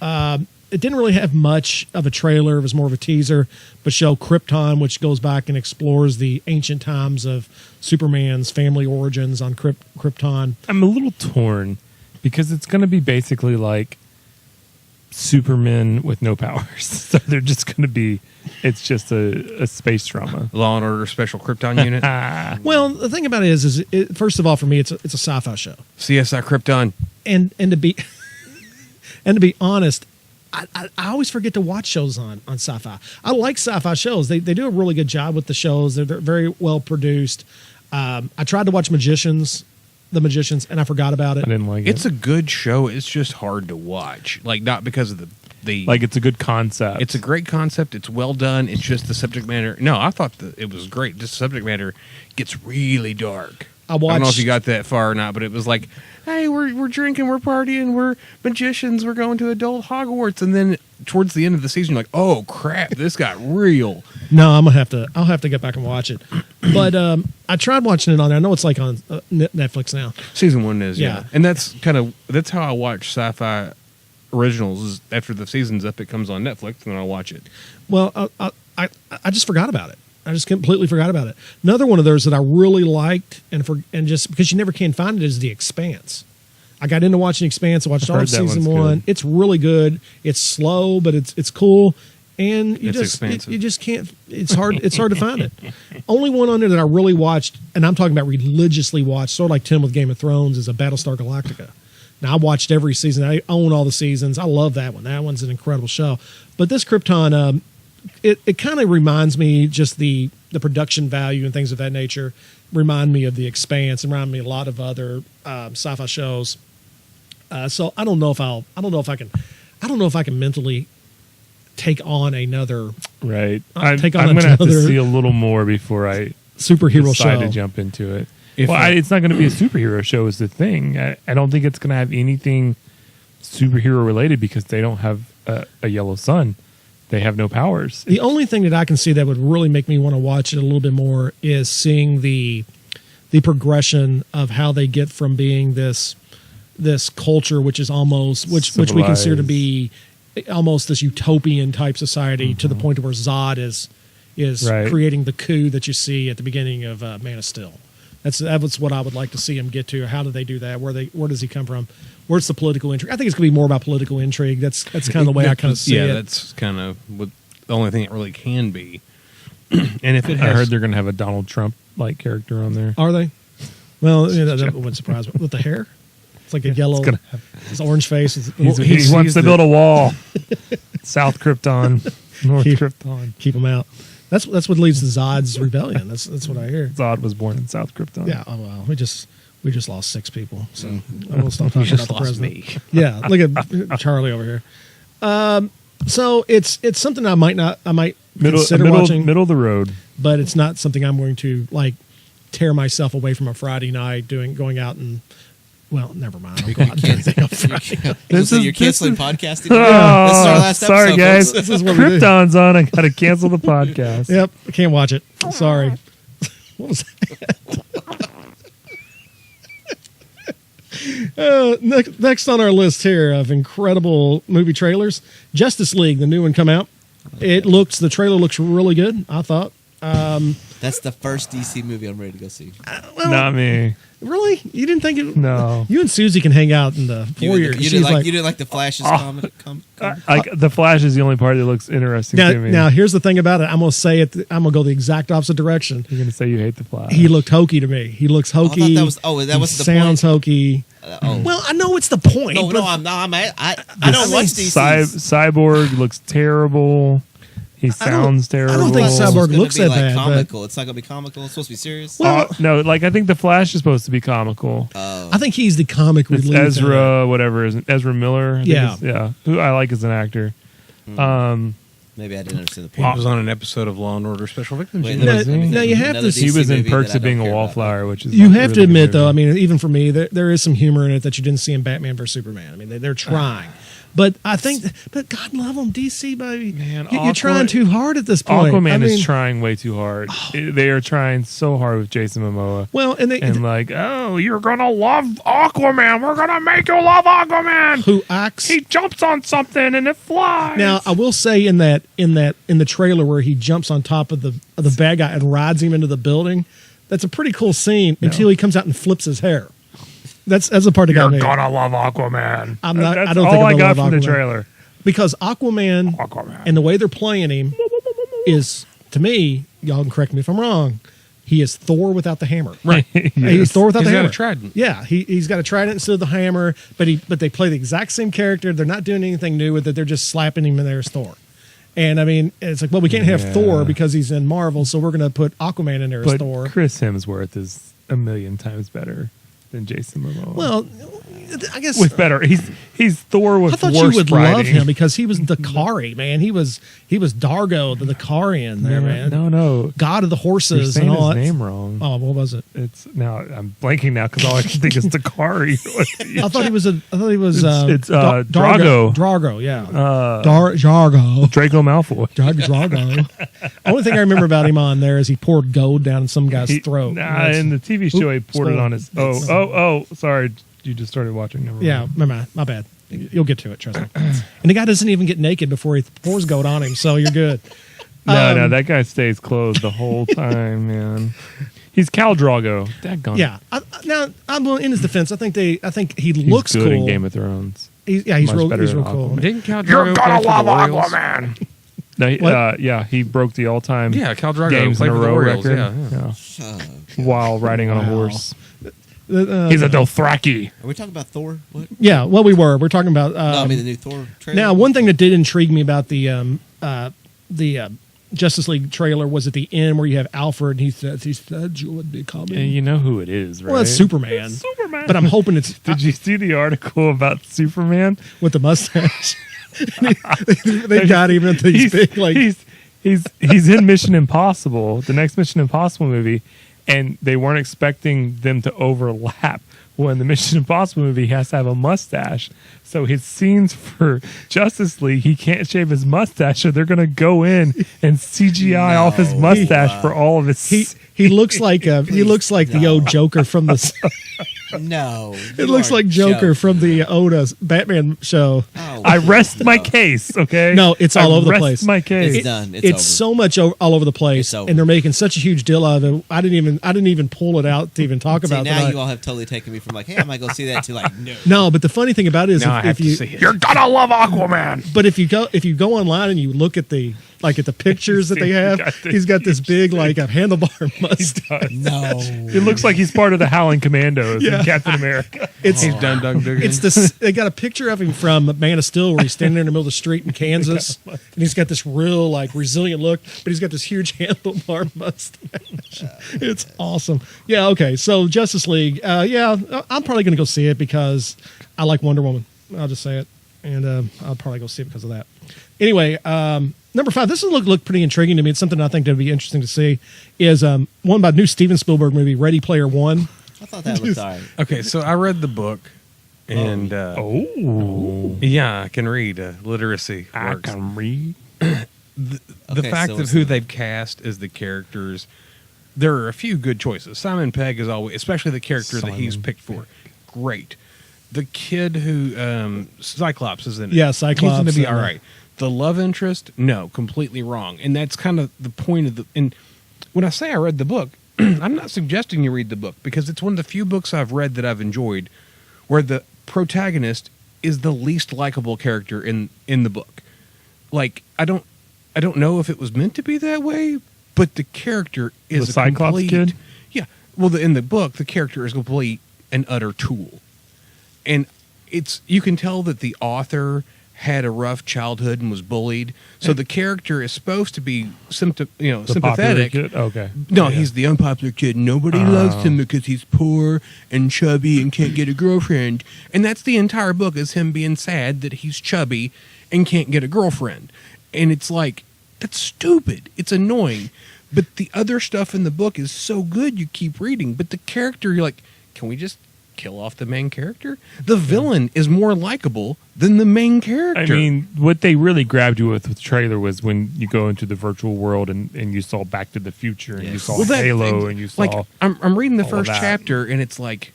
It didn't really have much of a trailer. It was more of a teaser, but show Krypton, which goes back and explores the ancient times of Superman's family origins on Krypton. I'm a little torn because it's going to be basically like Superman with no powers. So they're just going to be, it's just a space drama. Law and Order Special Krypton Unit. Well, the thing about it is first of all, for me, it's a sci-fi show. CSI Krypton. And to be and to be honest, I always forget to watch shows on sci-fi. I like sci-fi shows. They do a really good job with the shows. They're very well produced. I tried to watch The Magicians, and I forgot about I it. didn't like It's it. a good show. It's just hard to watch. Like, not because of the Like, it's a good concept. it's a great concept. It's well done. It's just the subject matter. No, I thought that it was great. Just the subject matter gets really dark. I I don't know if watched- you got that far or not, but it was like, hey, we're drinking, we're partying, we're magicians, we're going to adult Hogwarts, and then towards the end of the season, you're like, oh crap, this got real. No, I'll have to get back and watch it. But I tried watching it on there. I know it's like on Netflix now. Season 1 is, Yeah. yeah. And that's how I watch sci-fi originals. Is after the season's up, it comes on Netflix, and then I'll watch it. Well, I just forgot about it. I just completely forgot about it. Another one of those that I really liked, and just because you never can find it, is The Expanse. I got into watching Expanse. I watched all of heard that season one's 1. good. It's really good. It's slow, but it's cool. And It's expansive. you just can't. It's hard to find it. Only one on there that I really watched, and I'm talking about religiously watched, sort of like Tim with Game of Thrones, is a Battlestar Galactica. Now I watched every season. I own all the seasons. I love that one. That one's an incredible show. But this Krypton, it kind of reminds me, just the production value and things of that nature remind me of The Expanse and remind me of a lot of other sci-fi shows. So I don't know if I can mentally take on another right. I'll take on I'm going to have to another see a little more before I superhero decide show. to jump into it. If Well, I- it's not going to be a superhero show is the thing. I don't think it's going to have anything superhero related because they don't have a yellow sun. They have no powers. The only thing that I can see that would really make me want to watch it a little bit more is seeing the progression of how they get from being this culture, which is almost which we consider to be almost this utopian type society, to the point where Zod is Right. creating the coup that you see at the beginning of Man of Steel. That's what I would like to see him get to. How do they do that? Where does he come from? Where's the political intrigue? I think it's going to be more about political intrigue. That's kind of the way I kind of see it. Yeah, that's kind of what the only thing it really can be. And if it I has, heard they're going to have a Donald Trump like character on there. Are they? Well, that wouldn't surprise me. With the hair, it's like a yellow, gonna his orange face. He sees wants to the- build a wall. South Krypton, North Keep- Krypton. Keep him out. That's what leads to Zod's rebellion. That's what I hear. Zod was born in South Krypton. Yeah. Oh well, we just lost 6 people, so I will stop you talking just about the lost president. me. Yeah, look at Charlie over here. So it's something I might consider watching, middle of the road. but it's not something I'm going to like tear myself away from a Friday night going out and Well, never mind. I'll go out and turn the thing off Friday. You're canceling podcasting. Oh, This is our last sorry, episode, guys. folks. This is what we do. Krypton's on. I got to cancel the podcast. Yep, I can't watch it. Sorry. What was that? Next on our list here of incredible movie trailers, Justice League, the new one come out. The trailer looks really good, I thought. That's the first DC movie I'm ready to go see. Not me. Really? You didn't think it? No. You and Susie can hang out in the foyer. You didn't like the Flash's comment? The Flash is the only part that looks interesting to me. Now, here's the thing about it. I'm going to say it. I'm going to go the exact opposite direction. You're going to say you hate the Flash. He looked hokey to me. He looks hokey. that was the sounds point. hokey. Well, I know it's the point. No, but I don't watch DC. Cyborg looks terrible. He sounds terrible. I don't think Cyborg looks that bad. Comical. It's not going to be comical. It's supposed to be serious. Well, no, I think the Flash is supposed to be comical. I think he's the comic It's relief. Ezra, whatever, Ezra Miller. I think Yeah. who I like as an actor. Maybe I didn't understand the He point. was on an episode of Law and Order Special Victims. Wait, Now, Was he? now you have Another to. He was in movie Perks that I of Being don't a care about. Wallflower, which is You not have to really admit, good though. I movie. mean, even for me, there is some humor in it that you didn't see in Batman vs Superman. I mean, they're trying. But I think, but God love them, DC baby. Man, You're trying too hard at this point. Aquaman I mean, is trying way too hard. They are trying so hard with Jason Momoa. Well, And like, oh, you're gonna love Aquaman. We're gonna make you love Aquaman. who acts? He jumps on something and it flies. Now, I will say in the trailer where he jumps on top of the bad guy and rides him into the building, that's a pretty cool scene until he comes out and flips his hair. That's the part that got me. You're gonna love Aquaman. I'm not- That's I don't all think I'm I gonna got love from the Aquaman. trailer. Because Aquaman and the way they're playing him is, to me, y'all can correct me if I'm wrong, he is Thor without the hammer. Right. He's Thor without He's the got hammer. a trident. Yeah, he's got a trident instead of the hammer, but they play the exact same character. They're not doing anything new with it. They're just slapping him in there as Thor. And I mean, it's like, well, we can't have Thor because he's in Marvel, so we're going to put Aquaman in there as But Thor. Chris Hemsworth is a million times better than Jason Momoa. Well, I guess with better, he's Thor with I thought worse you would writing. love him because he was Dakari, man. He was Dargo, the Dakarian there, man. No, God of the you're horses saying and all his that. name wrong. Oh, what was it? It's now I'm blanking now because all I can think is Dakari. I thought he was It's Drago. Drago. Drago, yeah. Drago. Draco Malfoy. Drago. Only thing I remember about him on there is he poured gold down some guy's throat. Nah, in the TV show, he poured it spoiler. on his. Oh, sorry. You just started watching. Never mind. Yeah, my bad. You'll get to it, trust me. And the guy doesn't even get naked before he pours gold on him, so you're good. No, that guy stays clothed the whole time, man. He's Khal Drogo. Daggone. Yeah. Now, I'm in his defense. I think he He's looks good cool. in Game of Thrones. He's Much real better than cool. Aquaman. Didn't Khal You're Drogo gonna play for the love Orioles? Aquaman. No, What? he broke the all-time Yeah, Khal Drogo games in played a for the row Orioles, record. yeah. While riding on a horse. Uh, He's a Dothraki. Are we talking about Thor? What? Yeah, well, we're talking about. No, I mean the new Thor trailer. Now, one thing that did intrigue me about the Justice League trailer was at the end where you have Alfred and he said you would be coming. And you know who it is, right? Well, it's Superman. It's Superman. But I'm hoping it's Did you see the article about Superman? with the mustache. they got him into these big like. He's in Mission Impossible, the next Mission Impossible movie, and they weren't expecting them to overlap. When the Mission Impossible movie he has to have a mustache, so his scenes for Justice League he can't shave his mustache, so they're gonna go in and CGI off his mustache for all of his. He looks like the old Joker from the. No, It looks like Joker from the Oda Batman show. Oh, I rest my case. Okay, No, it's all I over the rest place. My case. It's done. It's over. So much all over the place, It's over. and they're making such a huge deal out of it. I didn't even pull it out to even talk See, about now tonight. you all have totally taken me from like, hey, I might go see that to like, no. No, but the funny thing about it is Now I have if you to see it. You're gonna love Aquaman. but if you go online and you look at the pictures that they have, he's got this big like a handlebar mustache. No. It looks like he's part of the Howling Commandos Yeah. in Captain America. It's He's done Doug Dugan. it's this. They got a picture of him from Man of Steel where he's standing there in the middle of the street in Kansas, and he's got this real like resilient look, but he's got this huge handlebar mustache. It's awesome. Yeah. Okay. So Justice League. Yeah, I'm probably going to go see it because I like Wonder Woman. I'll just say it, and I'll probably go see it because of that. Anyway, number 5. This look pretty intriguing to me. It's something I think that'd be interesting to see. Is one by new Steven Spielberg movie, Ready Player One. I thought that looked all right. Okay, so I read the book, and yeah, I can read. Literacy I works. can read. The Okay, fact so of who they've cast as the characters, there are a few good choices. Simon Pegg is always, especially the character that he's Simon picked for, great. The kid who Cyclops is in it. Yeah, Cyclops, He's going to be all uh, right. The love interest, no, completely wrong. And that's kind of the point of the. And when I say I read the book, I'm not suggesting you read the book because it's one of the few books I've read that I've enjoyed, where the protagonist is the least likable character in the book. Like I don't know if it was meant to be that way, but the character is The Cyclops complete, kid? Yeah. Well, in the book, the character is complete and utter tool, and you can tell that the author had a rough childhood and was bullied. So the character is supposed to be The popular sympathetic. kid? Okay. No, Yeah. he's the unpopular kid. Nobody loves him because he's poor and chubby and can't get a girlfriend. And that's the entire book, is him being sad that he's chubby and can't get a girlfriend. And it's like, that's stupid. It's annoying. But the other stuff in the book is so good you keep reading. But the character, you're like, can we just kill off the main character? The villain is more likable than the main character. I mean, what they really grabbed you with the trailer was when you go into the virtual world and you saw Back to the Future and you saw Halo and you saw. Like, I'm reading the all of first that. chapter and it's like,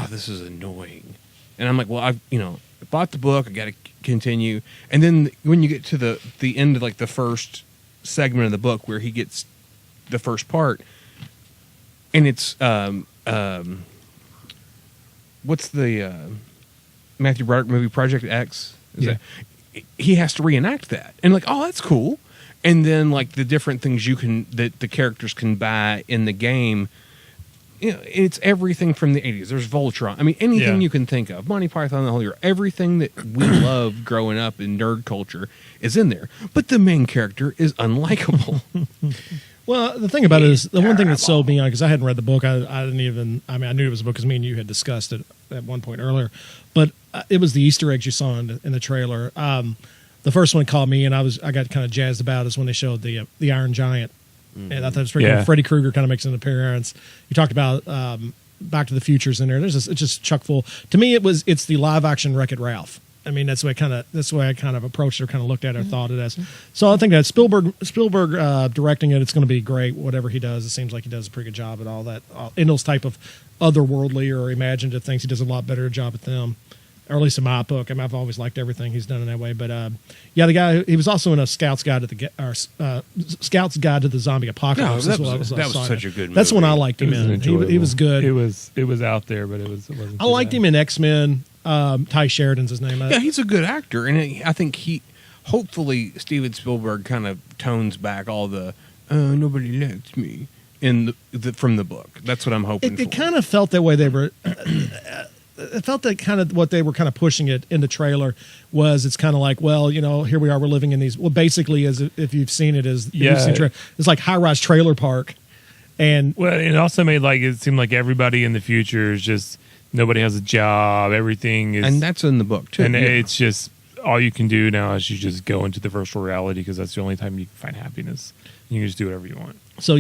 this is annoying. And I'm like, well, I bought the book. I got to continue. And then when you get to the end of like the first segment of the book where he gets the first part, and it's what's the Matthew Broderick movie, Project X? He has to reenact that, and like, oh, that's cool. And then like the different things that the characters can buy in the game. It's everything from the 80s. There's Voltron. I mean, anything you can think of. Monty Python and the Holy Grail. Everything that we loved growing up in nerd culture is in there. But the main character is unlikable. Well, the thing about it is, the one thing that sold me on, because I hadn't read the book, I didn't even, I mean, I knew it was a book because me and you had discussed it at one point earlier, but it was the Easter eggs you saw in the trailer. The first one caught me, and I got kind of jazzed about is when they showed the Iron Giant. And I thought it was pretty cool. Freddy Krueger kind of makes an appearance. You talked about Back to the Future's in there. It's just chock full. To me, it's the live action Wreck-It Ralph. I mean, that's the way I kind of approached it, or kind of looked at it, or thought it as. So I think that Spielberg directing it, it's going to be great. Whatever he does, it seems like he does a pretty good job at all that. In those type of otherworldly or imaginative things, he does a lot better job at them. Or at least in my book. I mean, I've always liked everything he's done in that way. But the guy, he was also in a Scout's Guide to the Zombie Apocalypse. No, that was such a good movie. That's when I liked him in. He was good. It was out there, but it wasn't. I liked him in X-Men. Ty Sheridan's his name. Yeah, he's a good actor, and I think hopefully Steven Spielberg kind of tones back all the nobody likes me from the book. That's what I'm hoping for. It kind of felt that way. They were. It felt that kind of what they were kind of pushing it in the trailer was, it's kind of like, well, here we are, we're living in these, well, basically, as if you've seen it, it's like high-rise trailer park. And well, it also made it seemed like everybody in the future is just, nobody has a job, everything is, and that's in the book too. And it's just, all you can do now is you just go into the virtual reality because that's the only time you can find happiness. You can just do whatever you want. So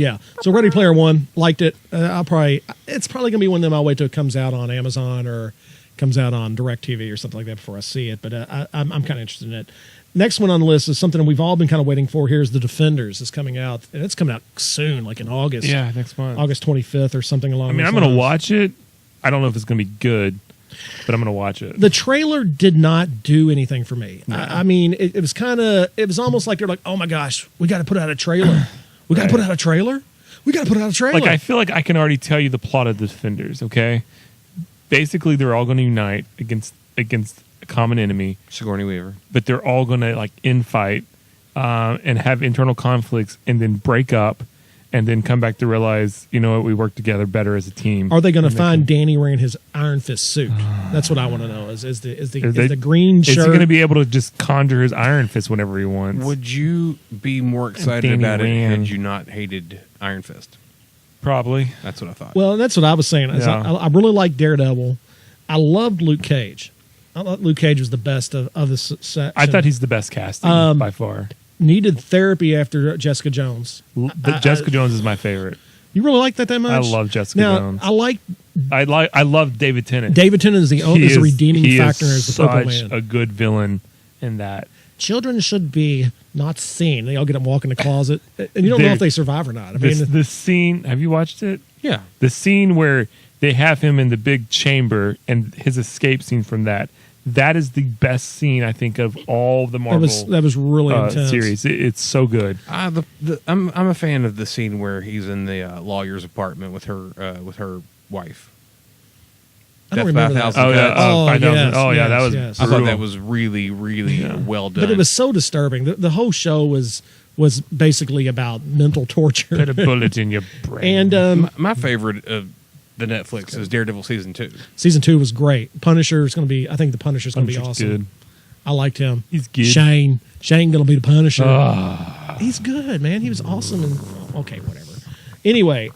Ready Player One, liked it. It's probably gonna be one of them. I'll wait till it comes out on Amazon or comes out on DirecTV or something like that before I see it. But I'm kind of interested in it. Next one on the list is something we've all been kind of waiting for. Here's The Defenders. It's coming out, and it's coming out soon, like in August. Yeah, next month, August 25th or something along. I'm gonna watch it. I don't know if it's gonna be good, but I'm gonna watch it. The trailer did not do anything for me. No. I mean, it was almost like they're like, oh my gosh, we got to put out a trailer. We got to put out a trailer. We got to put out a trailer. Like, I feel like I can already tell you the plot of the Defenders. Okay, basically they're all going to unite against a common enemy, Sigourney Weaver, but they're all going to infight and have internal conflicts, and then break up, and then come back to realize, we work together better as a team. Are they going to find Danny wearing his Iron Fist suit? That's what I want to know. Is the green shirt? Is he going to be able to just conjure his Iron Fist whenever he wants? Would you be more excited about it had you not hated Iron Fist? Probably. That's what I thought. Well, that's what I was saying. Yeah. I really like Daredevil. I loved Luke Cage. I thought Luke Cage was the best of the section. I thought he's the best casting by far. Needed therapy after Jessica Jones. Jessica Jones is my favorite. You really like that much? I love Jessica now, Jones. I love David Tennant. David Tennant is a redeeming factor as the Purple such Man. a good villain in that. Children should be not seen. They all get them walk in the closet, and you don't know if they survive or not. I mean, The scene. Have you watched it? Yeah. The scene where they have him in the big chamber and his escape scene from that. That is the best scene I think of all the Marvel. that was really intense. Series. It's so good. I'm a fan of the scene where he's in the lawyer's apartment with her wife. I don't Death by remember a that. Thousand Cuts. 5,000. yes, Oh yeah, that yes, was. yes. I thought brutal. that was really, really well done. But it was so disturbing. The whole show was basically about mental torture. Put a bullet in your brain. And my favorite of the Netflix is Daredevil season 2. season 2 was great. Punisher is going to be. I think the Punisher is going to be Punisher's awesome. good. I liked him. He's good. Shane going to be the Punisher. He's good, man. He was awesome. And okay, whatever. Anyway,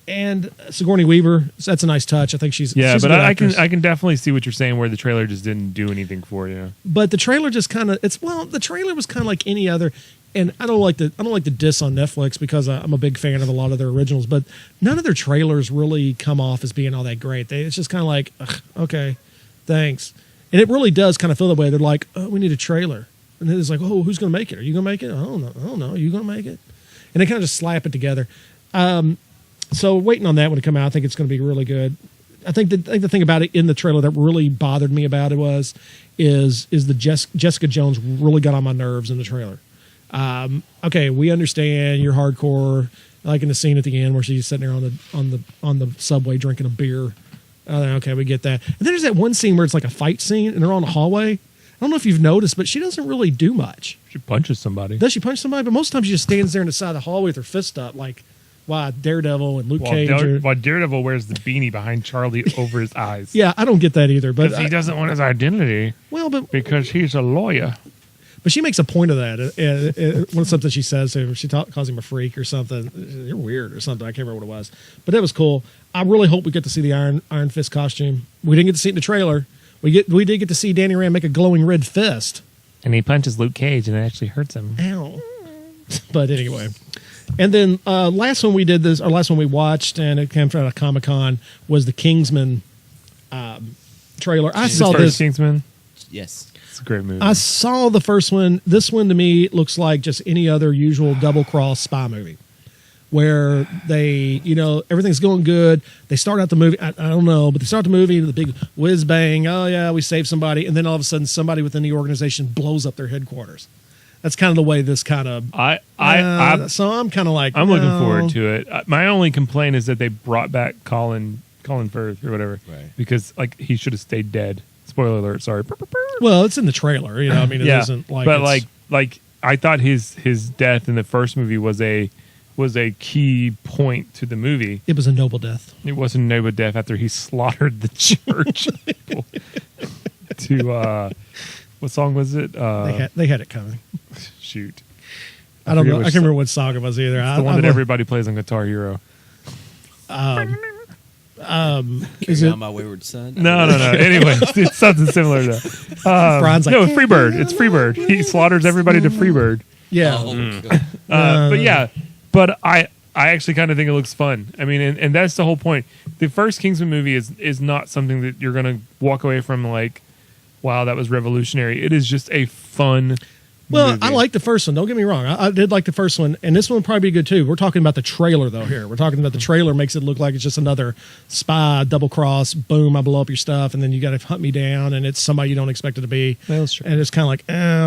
and Sigourney Weaver. That's a nice touch. I think she's Yeah, she's a but good I actress. can definitely see what you're saying. Where the trailer just didn't do anything for you. But the trailer just kind of the trailer was kind of like any other, and I don't like the diss on Netflix because I'm a big fan of a lot of their originals, but none of their trailers really come off as being all that great. It's just kind of like, ugh, okay, thanks, and it really does kind of feel that way. They're like, oh, we need a trailer, and then it's like, oh, who's going to make it? Are you going to make it? I don't know. Are you going to make it? And they kind of just slap it together. So waiting on that one to come out, I think it's going to be really good. I think the thing about it in the trailer that really bothered me about it is the Jessica Jones really got on my nerves in the trailer. Okay, we understand you're hardcore, like in the scene at the end where she's sitting there on the subway drinking a beer. Okay, we get that. And then there's that one scene where it's like a fight scene and they're on the hallway. I don't know if you've noticed, but she doesn't really do much. She punches somebody. Does she punch somebody? But most times she just stands there on the side of the hallway with her fist up, like why Daredevil and Luke Cage. While Daredevil wears the beanie behind Charlie over his eyes. Yeah, I don't get that either. But Because he doesn't want his identity. well, Because he's a lawyer. But she makes a point of that. When something she says to him, she calls him a freak or something. You're weird or something. I can't remember what it was. But that was cool. I really hope we get to see the Iron Fist costume. We didn't get to see it in the trailer. We did get to see Danny Rand make a glowing red fist. And he punches Luke Cage, and it actually hurts him. Ow. But anyway. And then last one we watched, and it came from Comic-Con, was the Kingsman trailer. I saw this. Kingsman. Yes. It's a great movie. I saw the first one. This one to me looks like just any other usual double-cross spy movie where they, everything's going good. They start out the movie, I don't know, but they start the movie, the big whiz-bang, oh yeah, we saved somebody, and then all of a sudden somebody within the organization blows up their headquarters. That's kind of the way this kind of... so I'm kind of like... I'm looking forward to it. My only complaint is that they brought back Colin Firth or whatever. Right. Because like he should have stayed dead. Spoiler alert, sorry. Well, it's in the trailer, I mean, it yeah, isn't like... But it's- like I thought his death in the first movie was a key point to the movie. It was a noble death. It wasn't a noble death after he slaughtered the church people to what song was it? They had it coming. Shoot. I don't know. I which can't remember what song it was either. It's the one that everybody plays on Guitar Hero. Is Carry it on my wayward son. No. Anyway, it's something similar to that. Brian's like, no, Freebird. It's Freebird. He slaughters everybody to Freebird. yeah. Oh, God. But yeah, but I actually kind of think it looks fun. I mean, and that's the whole point. The first Kingsman movie is not something that you're going to walk away from like, wow, that was revolutionary. It is just a fun Well, movie. I like the first one. Don't get me wrong. I did like the first one, and this one would probably be good too. We're talking about the trailer though. Here, we're talking about the trailer makes it look like it's just another spy double cross. Boom! I blow up your stuff, and then you got to hunt me down, and it's somebody you don't expect it to be. That's true. And it's kind of like,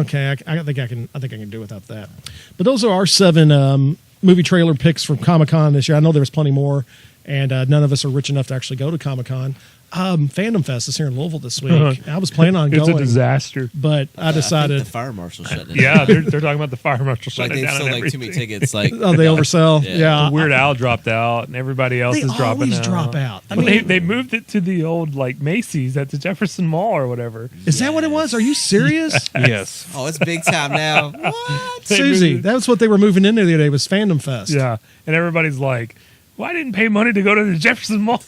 okay, I think I can do without that. But those are our 7 movie trailer picks from Comic-Con this year. I know there was plenty more, and none of us are rich enough to actually go to Comic-Con. Fandom Fest is here in Louisville this week. I was planning on It's going, a disaster. but I I decided. think the fire marshal shut it. Yeah, they're talking about the fire marshal like shutting they've down sold and like too many everything. tickets. Like Oh, they oversell. Yeah. Yeah, Weird Al dropped out, and everybody else They is dropping always out. drop out. I Well, mean- they moved it to the old like Macy's at the Jefferson Mall or whatever. Is that what it was? Are you serious? Yes. oh, it's big time now. What? They Susie, moved it- that's what they were moving into the other day was Fandom Fest. Yeah, and everybody's like, "Well, I didn't pay money to go to the Jefferson Mall."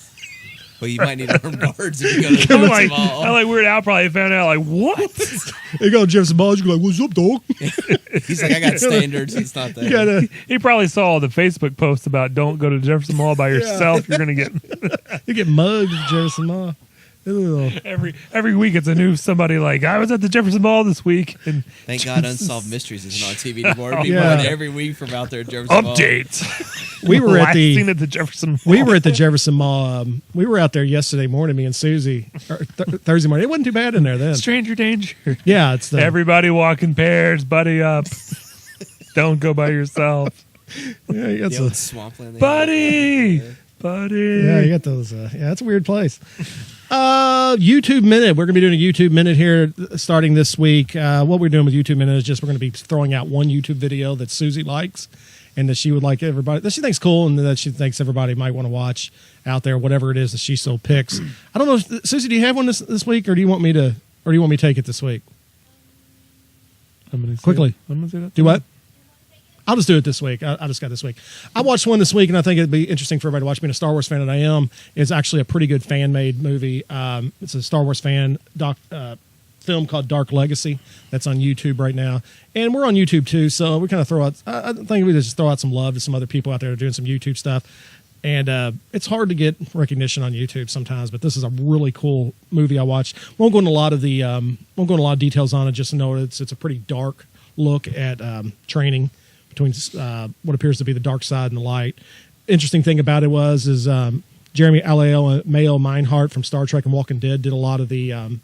Well, you might need armed guards if you go to the I'm Jefferson like, Mall. I'm like Weird Al probably found out. Like, what? You go to Jefferson Mall, you're like, "What's up, dog?" He's like, I got standards. It's not that. You gotta, He probably saw the Facebook post about don't go to Jefferson Mall by yourself. You're gonna get you get mugged at Jefferson Mall. Ugh. every week. It's a new somebody like I was at the Jefferson Mall this week and Thank God Unsolved Mysteries isn't on TV anymore. People Yeah. run every week from out there at Jefferson Mall. update. We were at Last the seen at the Jefferson Mall. we were at the Jefferson Mall. We were out there yesterday morning, me and Susie. Thursday morning. It wasn't too bad in there then. Stranger danger. Yeah, it's the Everybody walk in pairs, buddy up. Don't go by yourself, yeah, you got The some- old swampland. they buddy. have. Buddy. yeah, you got those. Yeah, it's a weird place. YouTube Minute. We're going to be doing a YouTube Minute here starting this week. What we're doing with YouTube Minute is just we're going to be throwing out one YouTube video that Susie likes and that she would like everybody, that she thinks cool and that she thinks everybody might want to watch out there, whatever it is that she so picks. I don't know, Susie, do you have one this week or do you want me to take it this week? I'm gonna say Quickly. I'm gonna say that. Do what? I'll just do it this week. I just got this week. I watched one this week, and I think it'd be interesting for everybody to watch. Being a Star Wars fan that I am, it's actually a pretty good fan-made movie. It's a Star Wars fan film called Dark Legacy that's on YouTube right now, and we're on YouTube too. So we kind of throw out. I think we just throw out some love to some other people out there doing some YouTube stuff. And it's hard to get recognition on YouTube sometimes, but this is a really cool movie I watched. Won't go into a lot of details on it. Just know it's a pretty dark look at training between what appears to be the dark side and the light. Interesting thing about it is Jeremy Mayo Meinhardt from Star Trek and Walking Dead did a lot of the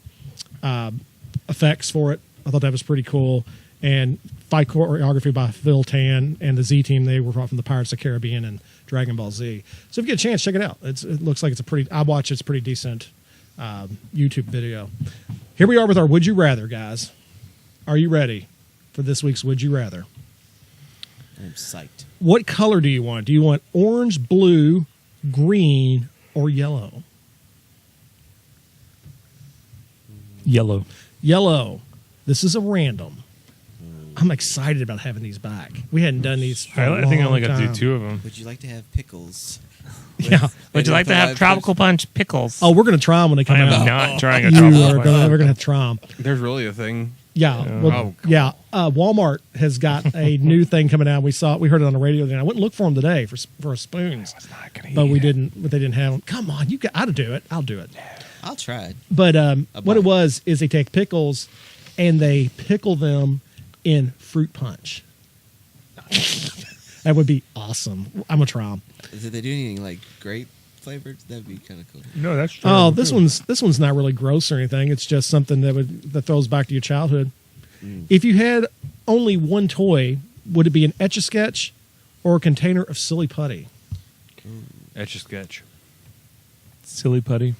effects for it. I thought that was pretty cool. And fight choreography by Phil Tan and the Z Team. They were from the Pirates of the Caribbean and Dragon Ball Z. So if you get a chance, check it out. It looks like it's it's a pretty decent YouTube video. Here we are with our Would You Rather, guys. Are you ready for this week's Would You Rather? I'm psyched. What color do you want? Do you want orange, blue, green, or yellow? Yellow. Yellow. This is a random. I'm excited about having these back. We hadn't done these for a I think I only long got to do time. 2 of them. Would you like to have pickles? Yeah. Would you like to have tropical punch pickles? Oh, we're going to try them when they come I am out. not trying a You tropical are punch. gonna, we're going to have to try them. There's really a thing. Yeah. Yeah. Well, yeah. Walmart has got a new thing coming out. We heard it on the radio. And I went and looked for them today for spoons, but we didn't. But they didn't have them. Come on, I'll do it. I'll do it. I'll try it. But what it was is they take pickles and they pickle them in fruit punch. That would be awesome. I'm gonna try them. Did they do anything like grape flavored? That'd be kind of cool. No, that's true. Oh, this one's not really gross or anything. It's just something that throws back to your childhood. If you had only one toy, would it be an Etch-a-Sketch or a container of silly putty? Etch-a-Sketch. Silly putty.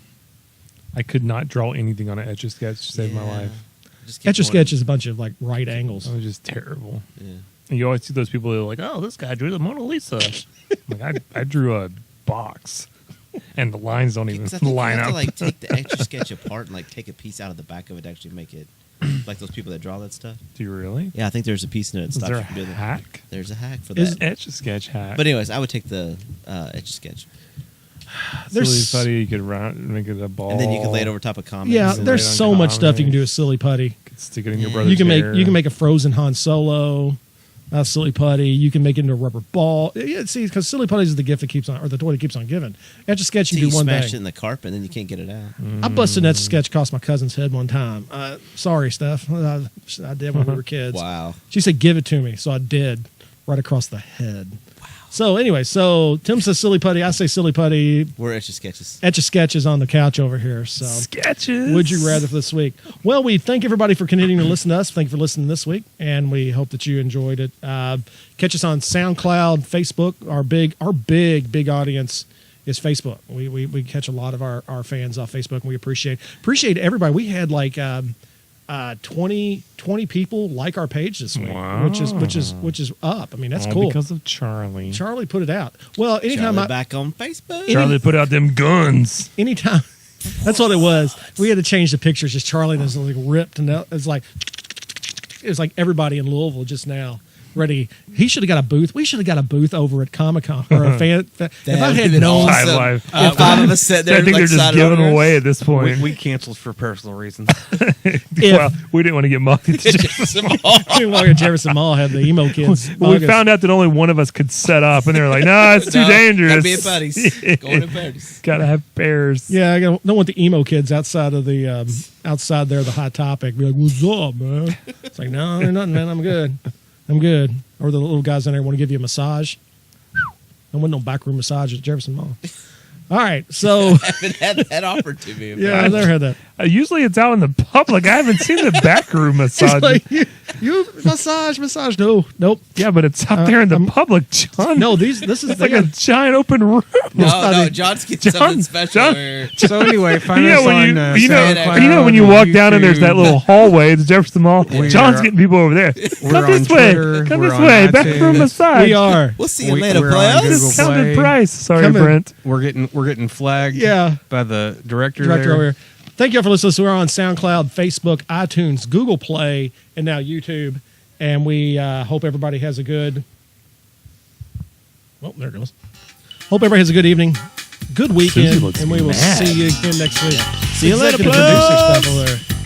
I could not draw anything on an Etch-a-Sketch to save my Yeah. life. Just keep Etch-a-Sketch going. is a bunch of like right angles. I was just terrible. Yeah. And you always see those people that are like, oh, this guy drew the Mona Lisa. Like, I drew a box. And the lines don't even 'Cause I think line you have up. to like take the Etch-a-Sketch apart and like take a piece out of the back of it to actually make it like those people that draw that stuff. Do you really? Yeah, I think there's a piece in it that Is stops there you a from doing that. hack? There's a hack for Is that. Etch-a-Sketch hack? But anyways, I would take the Etch-a-Sketch. There's- Silly putty, you could make it a ball. And then you can lay it over top of comics. Yeah, and there's lay it on so much stuff you can comics. do with silly putty. Stick it in your Yeah. brother's You can hair. make a frozen Han Solo, silly putty. You can make it into a rubber ball. Yeah, see, because silly putty is the gift that keeps on, or the toy that keeps on giving. Etch-a-Sketch, you Until do you one smash it thing. in the carpet and then you can't get it out. I busted an Etch-a-Sketch, cost my cousin's head one time. Sorry, Steph. I did when we were kids. Wow. She said, "Give it to me," so I did, right across the head. Wow. So anyway, Tim says silly putty. I say silly putty. We're Etch-a-Sketches. Etch-a-Sketch is on the couch over here. So sketches. would you rather for this week? Well, we thank everybody for continuing to listen to us. Thank you for listening this week, and we hope that you enjoyed it. Catch us on SoundCloud, Facebook. Our big audience is Facebook. We catch a lot of our fans off Facebook, and we appreciate everybody. We had like 20 people like our page this week, Wow. which is up. I mean, that's All cool. because of Charlie. Charlie put it out. Well, anytime Charlie back on Facebook. Charlie put out them guns. anytime that's what it was. We had to change the pictures. Just Charlie was like ripped, and it was like everybody in Louisville just now ready. He should have got a booth. We should have got a booth over at Comic-Con or a fan. If I had been known, awesome. awesome. Live. 5 of us sat there. I think like, they're just side giving owners. away at this point. We canceled for personal reasons. Well, we didn't want to get mugged. While Jefferson Mall had the emo kids. We found out that only one of us could set up, and they were like, "No, it's too dangerous. Gotta be at Putty's. Going to Putty's. Gotta have pairs." Yeah, I don't want the emo kids outside of the outside there, the Hot Topic. Be like, "What's up, man?" It's like, no, they're nothing, man. I'm good. Or the little guys in there want to give you a massage. I want no backroom massage at Jefferson Mall. All right, so I haven't had that offered to me. yeah, I never had that. Usually it's out in the public. I haven't seen the back room massage. It's like you massage. No, nope. Yeah, but it's out there in the public, John. No, this is it's like a giant open room. No, John's getting something special. Where, So anyway, find You know us when on you know when you walk down and there's that YouTube. little hallway at the Jefferson Mall. We John's are- getting people over there. We're Come on this way. Twitter, Come we're this on way. Back iTunes. room massage. we are. we'll see you We- later, we're on players. Google Discounted Play. price. Sorry, Come in. Brent. We're getting flagged. Yeah. By the director Director there. over here. Thank you all for listening. So we're on SoundCloud, Facebook, iTunes, Google Play, and now YouTube. And we hope everybody has a good. Oh, there it goes. Hope everybody has a good evening, good weekend, Susie looks and we will mad. see you again next week. See you later, Executive plugs. producer stuff over there.